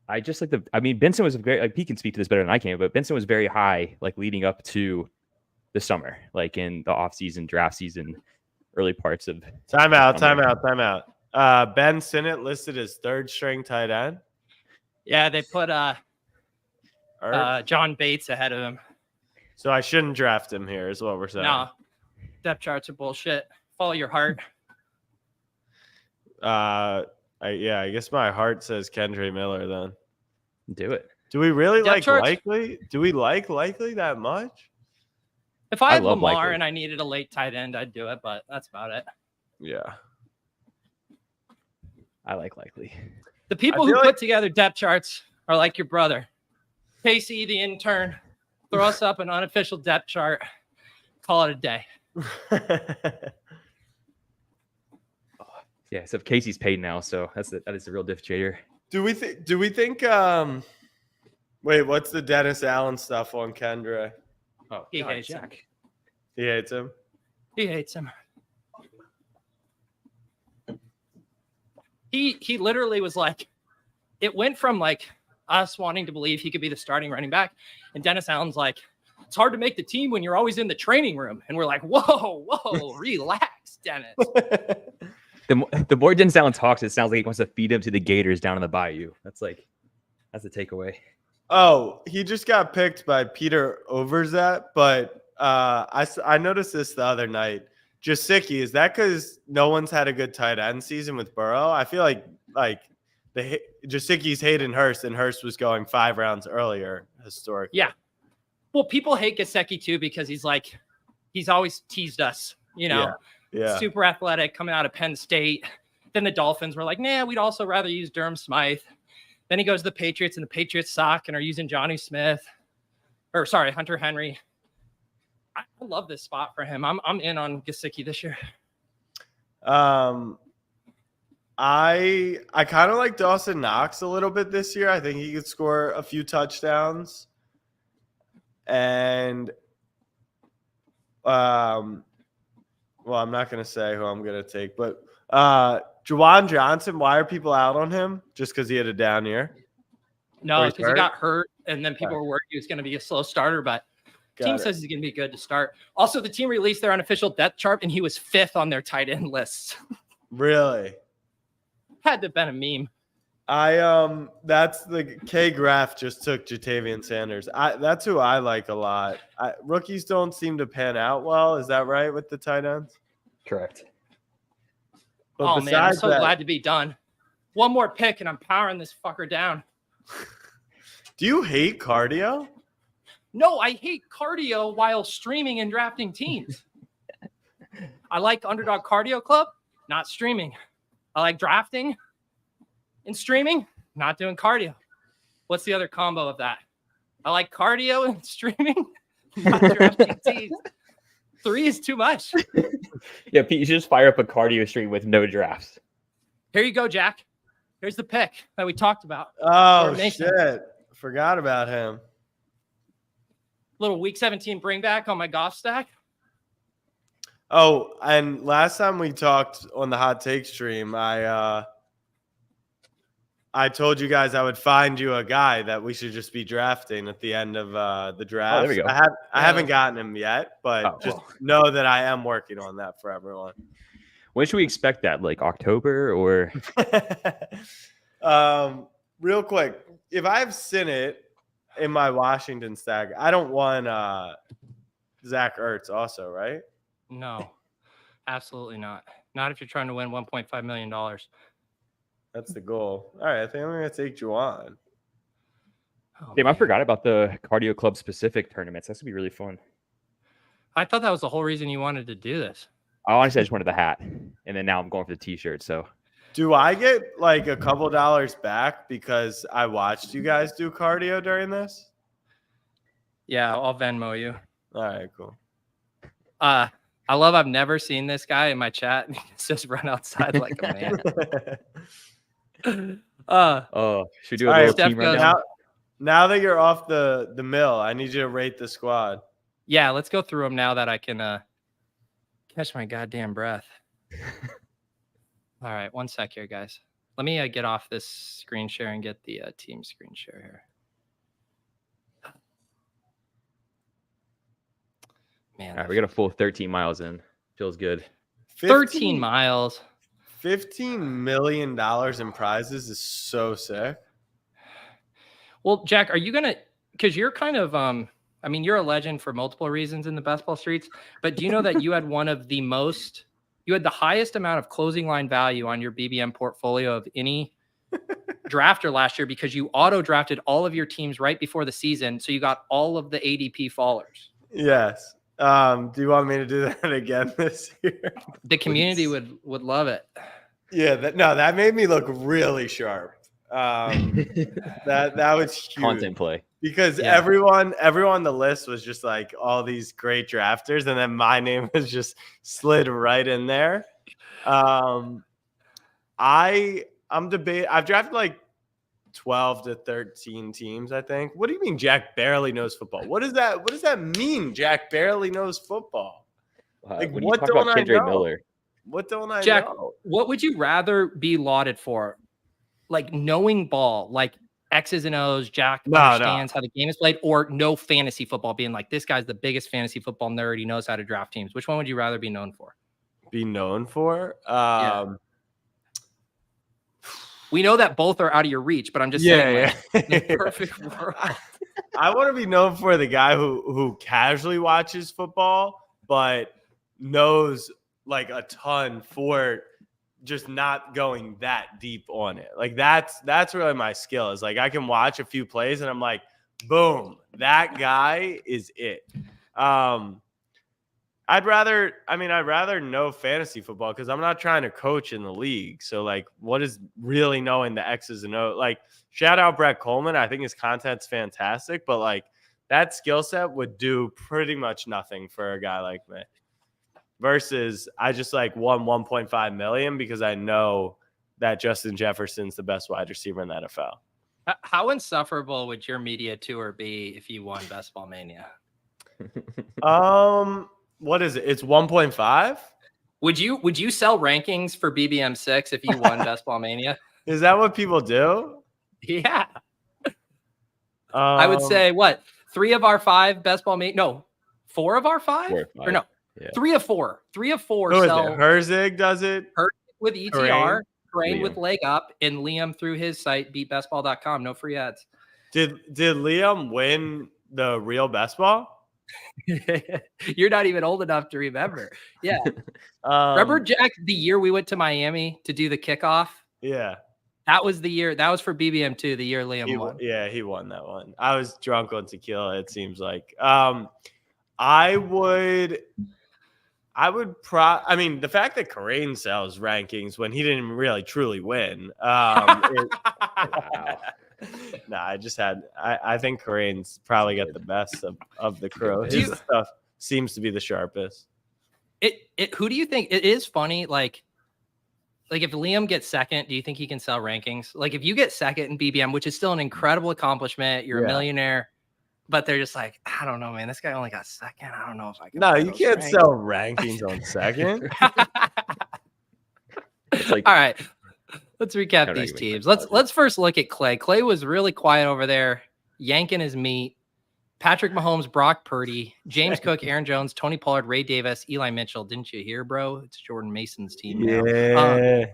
I just Benson was very, he can speak to this better than I can, but Benson was very high, leading up to the summer, in the offseason, draft season, early parts of Timeout. Ben Sinnott listed as third string tight end. Yeah, they put John Bates ahead of him. So I shouldn't draft him here, is what we're saying. No, depth charts are bullshit. Follow your heart. I guess my heart says Kendre Miller then. Do it. Do we really Depth like charts? Likely? Do we like Likely that much? If I had love Lamar Likely. and I needed a late tight end, I'd do it, but that's about it. Yeah. I like Likely. The people I who feel put like- together depth charts are like your brother. Casey, the intern, throw us up an unofficial depth chart. Call it a day. Yeah, so Casey's paid now, so that is the real differentiator. Do we think wait, what's the Dennis Allen stuff on Kendre? Oh, He hates him. He hates him. He hates him. He literally was like, it went from us wanting to believe he could be the starting running back, and Dennis Allen's like, it's hard to make the team when you're always in the training room, and we're like, whoa, relax, Dennis. The more Dennis Allen talks, it sounds like he wants to feed him to the Gators down in the bayou. That's the takeaway. Oh, he just got picked by Peter Overzet, but I noticed this the other night. Jasicki, is that because no one's had a good tight end season with Burrow? I feel like Jasicki's Hayden Hurst, and Hurst was going 5 rounds earlier historically. Yeah. Well, people hate Gesicki too because he's always teased us, Yeah. super athletic coming out of Penn State. Then the Dolphins were like, nah, we'd also rather use Durham Smythe. Then he goes to the Patriots, and the Patriots suck and are using Hunter Henry. I love this spot for him. I'm in on Gesicki this year. I I kind of like Dawson Knox a little bit this year. I think he could score a few touchdowns. And well, I'm not going to say who I'm going to take, but Juwan Johnson, why are people out on him? Just because he had a down year? No, because he got hurt, and then people were worried he was going to be a slow starter, but team says he's going to be good to start. Also, the team released their unofficial depth chart, and he was 5th on their tight end lists. Really? Had to have been a meme. That's the K Graph just took Jatavian Sanders. That's who I like a lot. Rookies don't seem to pan out well. Is that right with the tight ends? Correct. But man, I'm so glad to be done. One more pick, and I'm powering this fucker down. Do you hate cardio? No, I hate cardio while streaming and drafting teams. I like Underdog Cardio Club, not streaming. I like drafting and streaming, not doing cardio. What's the other combo of that? I like cardio and streaming, not drafting teams. 3 is too much. Yeah, Pete, you should just fire up a cardio stream with no drafts. Here you go, Jack. Here's the pick that we talked about. Oh, shit. Forgot about him. Little week 17 bring back on my golf stack. Oh, and last time we talked on the hot take stream, I told you guys I would find you a guy that we should just be drafting at the end of the draft. Oh, there we go. I haven't gotten him yet, but know that I am working on that for everyone. When should we expect that? Like October or? Real quick, if I have Sinnott in my Washington stack, I don't want Zach Ertz also, right? No, absolutely not. Not if you're trying to win $1.5 million. That's the goal. All right, I think I'm going to take Juwan. Oh, damn, I forgot about the Cardio Club specific tournaments. That's going to be really fun. I thought that was the whole reason you wanted to do this. Honestly, I just wanted the hat. And then now I'm going for the t-shirt, so. Do I get like a couple dollars back because I watched you guys do cardio during this? Yeah, I'll Venmo you. All right, cool. I've never seen this guy in my chat. He's just run outside like a man. Should we do a little team right now? Now that you're off the mill, I need you to rate the squad. Yeah, let's go through them now that I can catch my goddamn breath. All right, one sec here, guys. Let me get off this screen share and get the team screen share here. Man, all right, we got a full 13 miles in. Feels good. 13 miles. $15 million in prizes is so sick. Well, Jack, are you gonna? Because you're kind of I mean, you're a legend for multiple reasons in the best ball streets. But do you know that you had you had the highest amount of closing line value on your BBM portfolio of any drafter last year because you auto drafted all of your teams right before the season, so you got all of the ADP fallers. Yes. Do you want me to do that again this year? The community would love it. Yeah, that made me look really sharp. That was huge. Content play. Because everyone on the list was just like all these great drafters, and then my name was just slid right in there. I've drafted like 12 to 13 teams, I think. What do you mean Jack barely knows football? What does that mean? Jack barely knows football. Like what don't I know? Miller? What don't I Jack, know? what would you rather be lauded for? Like knowing ball, like X's and O's, Jack understands how the game is played, or no fantasy football, being like, this guy's the biggest fantasy football nerd. He knows how to draft teams. Which one would you rather be known for? Be known for? We know that both are out of your reach, but I'm just saying, like, in the perfect world. I want to be known for the guy who casually watches football, but knows like a ton for just not going that deep on it. Like that's really my skill, is like I can watch a few plays and I'm like, boom, that guy is it. I'd rather know fantasy football because I'm not trying to coach in the league. So like, what is really knowing the X's and O's? Like, shout out Brett Coleman. I think his content's fantastic, but like that skill set would do pretty much nothing for a guy like me. Versus I just like won 1.5 million because I know that Justin Jefferson's the best wide receiver in the NFL. How insufferable would your media tour be if you won Best Ball Mania? What is it? It's 1.5. Would you sell rankings for BBM6 if you won Best Ball Mania? Is that what people do? Yeah. I would say what? 3 of our 5 Best Ball Mania? No, 4 of our 5? 4 or 5. Or no, Yeah. 3 of 4. 3 of 4 Who is sell. it? Herzig does it. Herzig with ETR, Crane Liam. with Leg Up, and Liam through his site beatbestball.com. No free ads. Did Liam win the real best ball? You're not even old enough to remember. Yeah. Remember, Jack, the year we went to Miami to do the kickoff? Yeah. That was the year. That was for BBM2, the year Liam won. Yeah, he won that one. I was drunk on tequila, it seems like. I mean, the fact that Kareem sells rankings when he didn't really truly win. I think Kareem's probably got the best of the crew. His stuff seems to be the sharpest. Who do you think? It is funny, like if Liam gets second, do you think he can sell rankings? Like if you get second in BBM, which is still an incredible accomplishment, you're a millionaire, but they're just like, I don't know, man, this guy only got second. I don't know if I can. No, you can't sell rankings on second. All right. Let's recap these teams. Let's first look at Clay. Clay was really quiet over there, yanking his meat. Patrick Mahomes, Brock Purdy, James Cook, Aaron Jones, Tony Pollard, Ray Davis, Eli Mitchell. Didn't you hear, bro? It's Jordan Mason's team now. Yeah.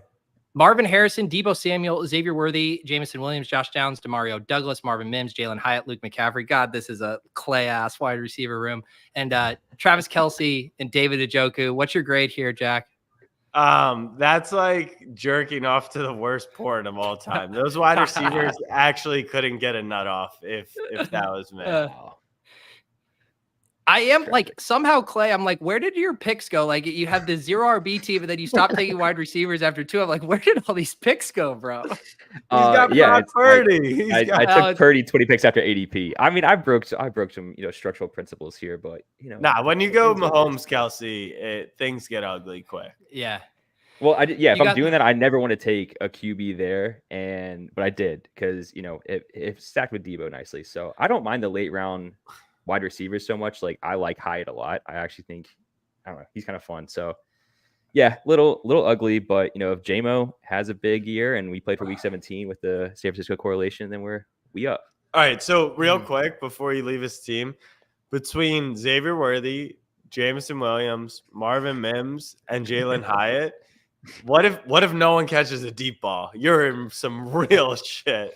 Marvin Harrison, Debo Samuel, Xavier Worthy, Jamison Williams, Josh Downs, Demario Douglas, Marvin Mims, Jalen Hyatt, Luke McCaffrey. God, this is a Clay-ass wide receiver room. And Travis Kelce and David Njoku. What's your grade here, Jack? That's like jerking off to the worst porn of all time. Those wide receivers actually couldn't get a nut off if that was me. I am like somehow Clay. I'm like, where did your picks go? Like you have the 0 RB team, and then you stop taking wide receivers after 2. I'm like, where did all these picks go, bro? He's got Brock Purdy. I took Purdy 20 picks after ADP. I mean, I broke some structural principles here, but when you go Mahomes, Kelce, things get ugly quick. Yeah. Well, if I'm doing that, I never want to take a QB there, but I did because it stacked with Debo nicely. So I don't mind the late round wide receivers so much. Like I like Hyatt a lot. I actually think, I don't know, he's kind of fun. So yeah, little ugly, but if JMO has a big year and we play for week 17 with the San Francisco correlation, then we up. All right. So real quick before you leave his team, between Xavier Worthy, Jamison Williams, Marvin Mims, and Jalen Hyatt, what if no one catches a deep ball? You're in some real shit.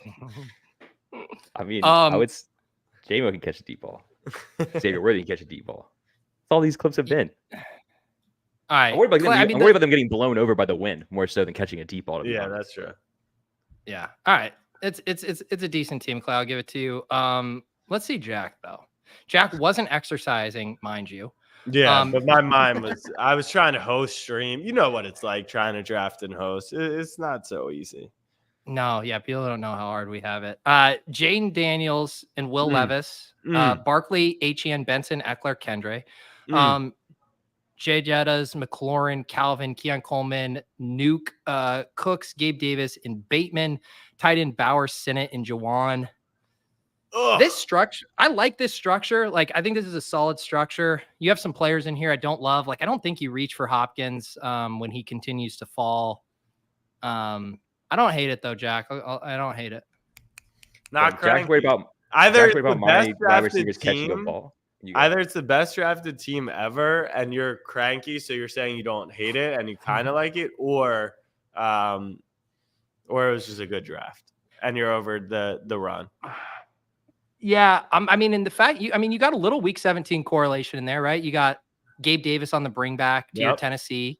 I mean, JMO can catch a deep ball. Xavier Worthy can catch a deep ball. That's all these clips have been. All right. I'm worried about them getting blown over by the wind more so than catching a deep ball. Yeah, that's true. Yeah. All right. It's a decent team, Clay. I'll give it to you. Let's see Jack though. Jack wasn't exercising, mind you. Yeah, but my mind I was trying to host stream. You know what it's like trying to draft and host. It's not so easy. No, yeah, people don't know how hard we have it. Jaden Daniels and Will Levis, Barkley, H.E.N. Benson, Eckler, Kendre, Jay Jettas, McLaurin, Calvin, Keon Coleman, Nuke, Cooks, Gabe Davis, and Bateman, tight end Bauer, Sinnott, and Jawan. This structure, I like this structure. Like, I think this is a solid structure. You have some players in here I don't love. Like, I don't think you reach for Hopkins when he continues to fall. I don't hate it though, Jack. I don't hate it. Not Jack's worried about my wide receivers catching the ball. Either it's the best drafted team ever, and you're cranky, so you're saying you don't hate it and you kind of like it, or it was just a good draft and you're over the run. Yeah, I mean, in the fact you got a little week 17 correlation in there, right? You got Gabe Davis on the bring back to your Tennessee.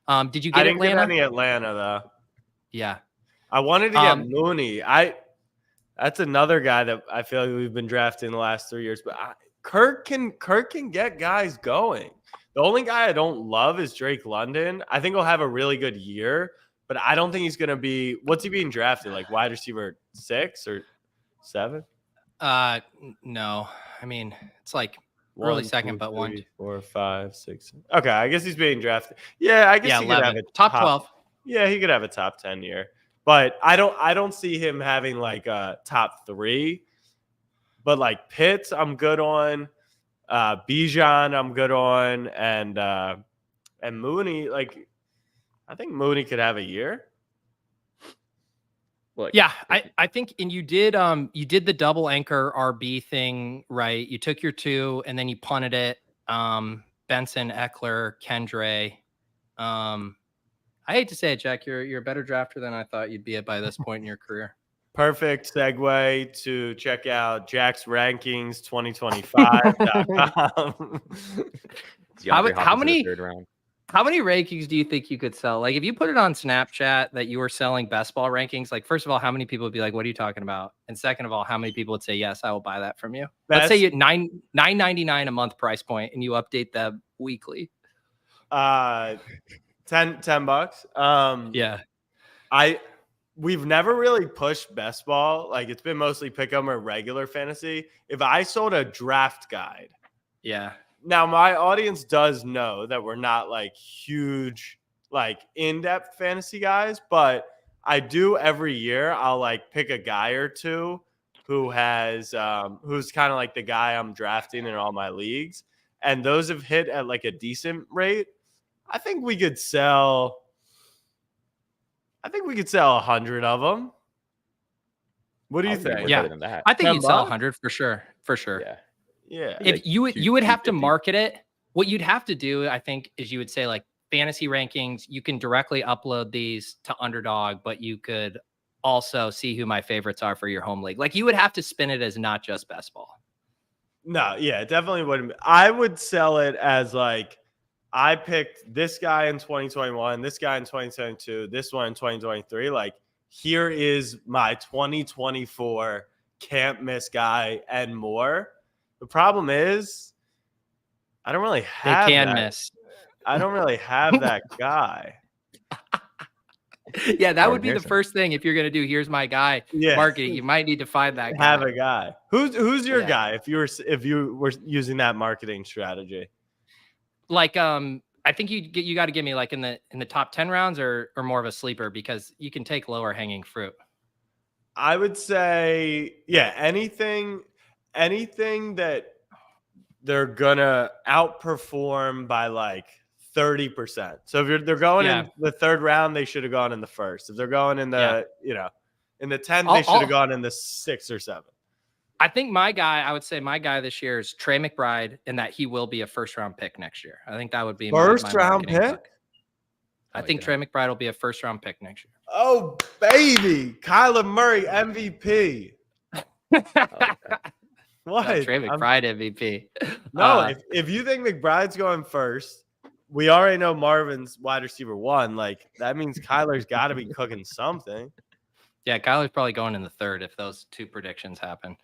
Did you get Atlanta? Get any Atlanta though. Yeah, I wanted to get Mooney. That's another guy that I feel like we've been drafting the last 3 years. But Kirk can get guys going. The only guy I don't love is Drake London. I think he'll have a really good year, but I don't think he's going to be. What's he being drafted? Like wide receiver 6 or 7? No. I mean, it's like early second, but 1, 2, 3, 4, 5, 6. Okay, I guess he's being drafted. Yeah, I guess he could have it top 12. Yeah, he could have a top 10 year. But I don't see him having like a top 3. But like Pitts, I'm good on. Bijan, I'm good on, and Mooney, like I think Mooney could have a year. Look, Yeah, I think, and you did the double anchor RB thing right. You took your 2 and then you punted it. Benson, Eckler, Kendre. I hate to say it, Jack. You're a better drafter than I thought you'd be by this point in your career. Perfect segue to check out Jack's Rankings 2025.com. How many third round? How many rankings do you think you could sell? Like, if you put it on Snapchat that you were selling best ball rankings, like, first of all, how many people would be like, "What are you talking about?" And second of all, how many people would say, "Yes, I will buy that from you"? Let's say you $9.99 a month price point, and you update them weekly. $10. Yeah, We've never really pushed best ball. Like it's been mostly pick 'em or regular fantasy. If I sold a draft guide, yeah. now my audience does know that we're not like huge, like in-depth fantasy guys, but I do every year. I'll like pick a guy or two who has who's kind of like the guy I'm drafting in all my leagues, and those have hit at like a decent rate. I think we could sell 100 of them. What do you think? Yeah. Better than that. I think $10? you'd sell 100 for sure. Yeah. Yeah. If Like you would have to 250. market it, what you'd have to do, I think, is you would say like fantasy rankings. You can directly upload these to Underdog, but you could also see who my favorites are for your home league. Like you would have to spin it as not just best ball. No, yeah, it definitely wouldn't. I would sell it as like I picked this guy in 2021, this guy in 2022, this one in 2023. Like, here is my 2024 can't miss guy and more. The problem is, I don't really have They can that. miss. I don't really have that guy. Yeah, that Marvin would be the Harrison. first thing if you're going to do. Here's my guy. Yeah. Marketing. You might need to find that guy. Have a guy. Who's your Yeah. guy if you were using that marketing strategy? Like I think you got to give me like in the top 10 rounds or more of a sleeper, because you can take lower hanging fruit. I would say, yeah, anything that they're gonna outperform by like 30%. So if they're going in the third round, they should have gone in the first. If they're going in the in the 10th, they should have gone in the 6th or 7th. I think I would say my guy this year is Trey McBride, and that he will be a first round pick next year. I think that would be first my round marketing pick. hook. I think Trey McBride will be a first round pick next year. Oh baby, Kyler Murray MVP. What? Trey McBride MVP. No, if you think McBride's going first, we already know Marvin's wide receiver 1. Like that means Kyler's got to be cooking something. Yeah, Kyler's probably going in the 3rd if those 2 predictions happen.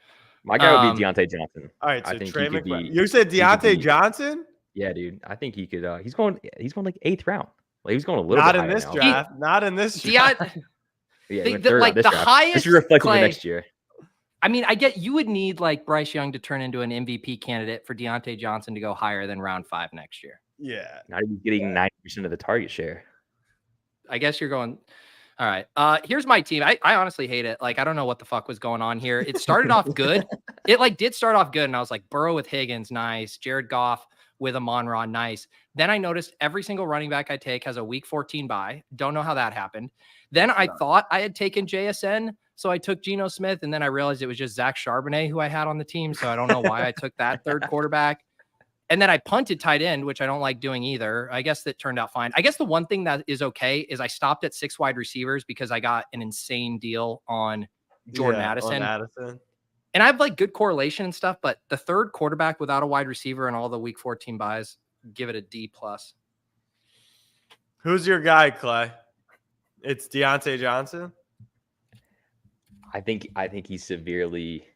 My guy would be Deontay Johnson. All right, so I think Trey he could McBride. be. You said Deontay Johnson? Yeah, dude. I think he could. He's going like 8th round. Like he's going a little Not bit in higher this now. draft. Not in this draft. Yeah, the, he went third like on this the draft. highest. This is reflective Clay, of next year. I mean, I get you would need like Bryce Young to turn into an MVP candidate for Deontay Johnson to go higher than round 5 next year. Yeah. Not even getting 90% of the target share. I guess you're going. All right. Here's my team. I honestly hate it. Like, I don't know what the fuck was going on here. It started off good. It like did start off good. And I was like, Burrow with Higgins, nice. Jared Goff with Amon-Ra, nice. Then I noticed every single running back I take has a week 14 bye. Don't know how that happened. Then I thought I had taken JSN. So I took Geno Smith. And then I realized it was just Zach Charbonnet who I had on the team. So I don't know why I took that third quarterback. And then I punted tight end, which I don't like doing either. I guess that turned out fine. I guess the one thing that is okay is I stopped at 6 wide receivers because I got an insane deal on Jordan Addison. And I have like good correlation and stuff, but the third quarterback without a wide receiver and all the week 14 buys, give it a D+. Who's your guy, Clay? It's Deontay Johnson. I think he's severely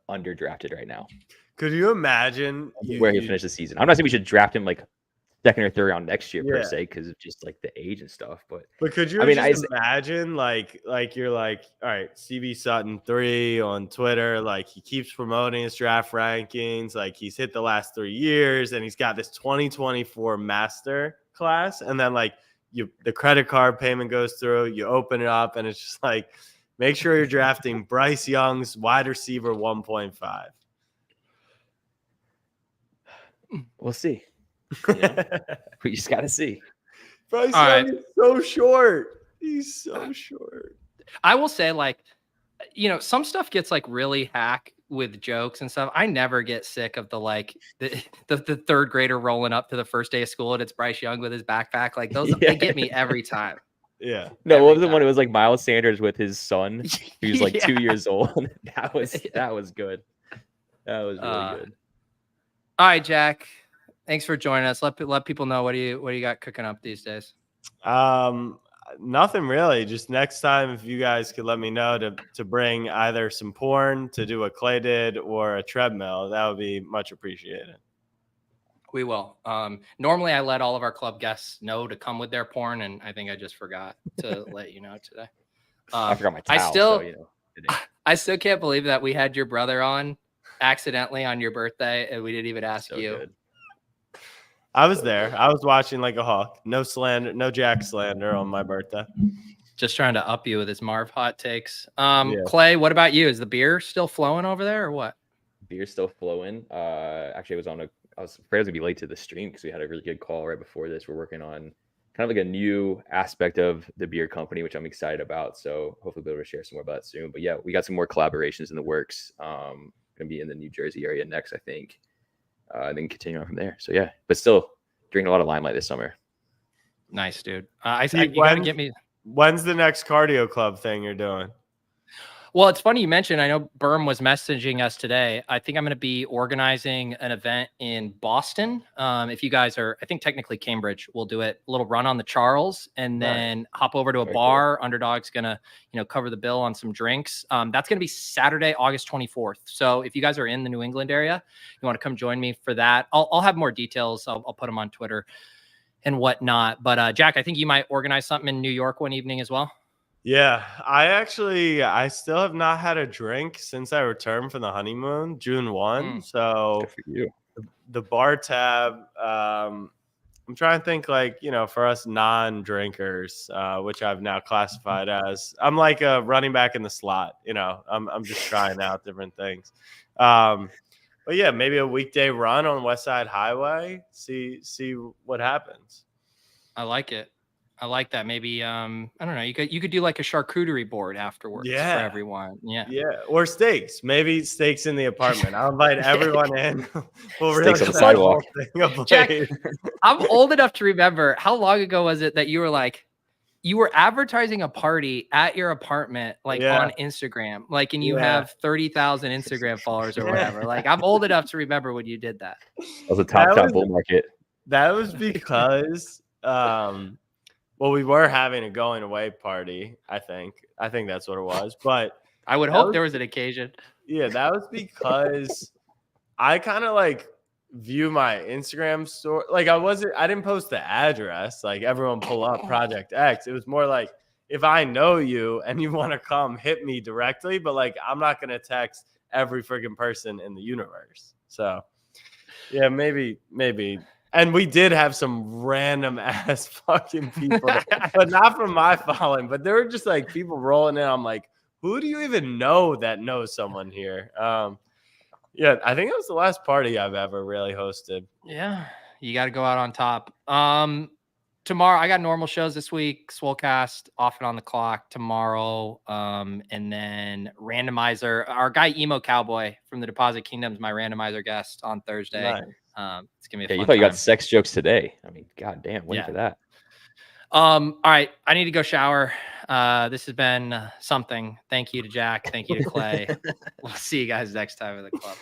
underdrafted right now. Could you imagine where he finished the season? I'm not saying we should draft him like 2nd or 3rd round next year per se, because of just like the age and stuff. But could you imagine like you're like, all right, CB Sutton 3 on Twitter, like he keeps promoting his draft rankings, like he's hit the last 3 years, and he's got this 2024 master class, and then like the credit card payment goes through, you open it up, and it's just like, make sure you're drafting Bryce Young's wide receiver 1.5. We'll see. You know? We just got to see. Bryce All Young right. is so short. He's so short. I will say, like, you know, some stuff gets like really hack with jokes and stuff. I never get sick of the like the third grader rolling up to the first day of school and it's Bryce Young with his backpack. Like those, they get me every time. Yeah. No, Every what was the time. one? It was like Miles Sanders with his son. He was like Yeah. 2 years old. That was good. That was really good. All right, Jack. Thanks for joining us. Let people know what do you got cooking up these days. Nothing really. Just next time, if you guys could let me know to bring either some porn to do what Clay did or a treadmill, that would be much appreciated. We will. Normally I let all of our club guests know to come with their porn, and I think I just forgot to let you know today. I forgot my towel. I still can't believe that we had your brother on accidentally on your birthday, and we didn't even ask you. Good. I was there. I was watching like a hawk. No slander, no Jack slander on my birthday. Just trying to up you with his Marv hot takes. Yeah. Clay, what about you? Is the beer still flowing over there or what? Beer's still flowing. Actually, I was afraid I was gonna be late to the stream because we had a really good call right before this. We're working on kind of like a new aspect of the beer company, which I'm excited about. So hopefully we'll be able to share some more about that soon. But yeah, we got some more collaborations in the works. Gonna be in the New Jersey area next, I think. And then continue on from there. So yeah, but still drinking a lot of limelight this summer. Nice, dude. Pete, You gotta get me. When's the next cardio club thing you're doing? Well, it's funny you mentioned. I know Berm was messaging us today. I think I'm going to be organizing an event in Boston. If you guys are, I think technically Cambridge, we'll do it. A little run on the Charles, and then hop over to a bar. Cool. Underdog's going to, cover the bill on some drinks. That's going to be Saturday, August 24th. So if you guys are in the New England area, you want to come join me for that. I'll have more details. I'll put them on Twitter and whatnot. But Jack, I think you might organize something in New York one evening as well. Yeah, I still have not had a drink since I returned from the honeymoon, June 1. So good for you. The bar tab, I'm trying to think like, for us non-drinkers, which I've now classified as, I'm like a running back in the slot, I'm just trying out different things. But yeah, maybe a weekday run on West Side Highway, see what happens. I like it. I like that. Maybe I don't know. You could do like a charcuterie board afterwards for everyone. Yeah. Or steaks. Maybe steaks in the apartment. I'll invite everyone in. We'll steaks on the sidewalk. Jack, I'm old enough to remember. How long ago was it that you were advertising a party at your apartment, on Instagram, and you have 30,000 Instagram followers or whatever. Like, I'm old enough to remember when you did that. That was a top bull market. That was because well, we were having a going away party, I think that's what it was. But I would hope there was an occasion. Yeah, that was because I kind of view my Instagram story. I didn't post the address, everyone pull up Project X. It was more like, if I know you and you want to come, hit me directly. But I'm not going to text every freaking person in the universe. So yeah, maybe. And we did have some random ass fucking people, but not from my following. But there were just people rolling in. I'm like, who do you even know that knows someone here? Yeah, I think it was the last party I've ever really hosted. Yeah, you got to go out on top. Tomorrow, I got normal shows this week. Swolecast off and on the clock tomorrow. And then randomizer. Our guy Emo Cowboy from the Deposit Kingdom is my randomizer guest on Thursday. Nice. It's gonna be a fun you thought time. you got sex jokes today. I mean, goddamn, waiting for that. All right, I need to go shower. This has been something. Thank you to Jack. Thank you to Clay. We'll see you guys next time in the club.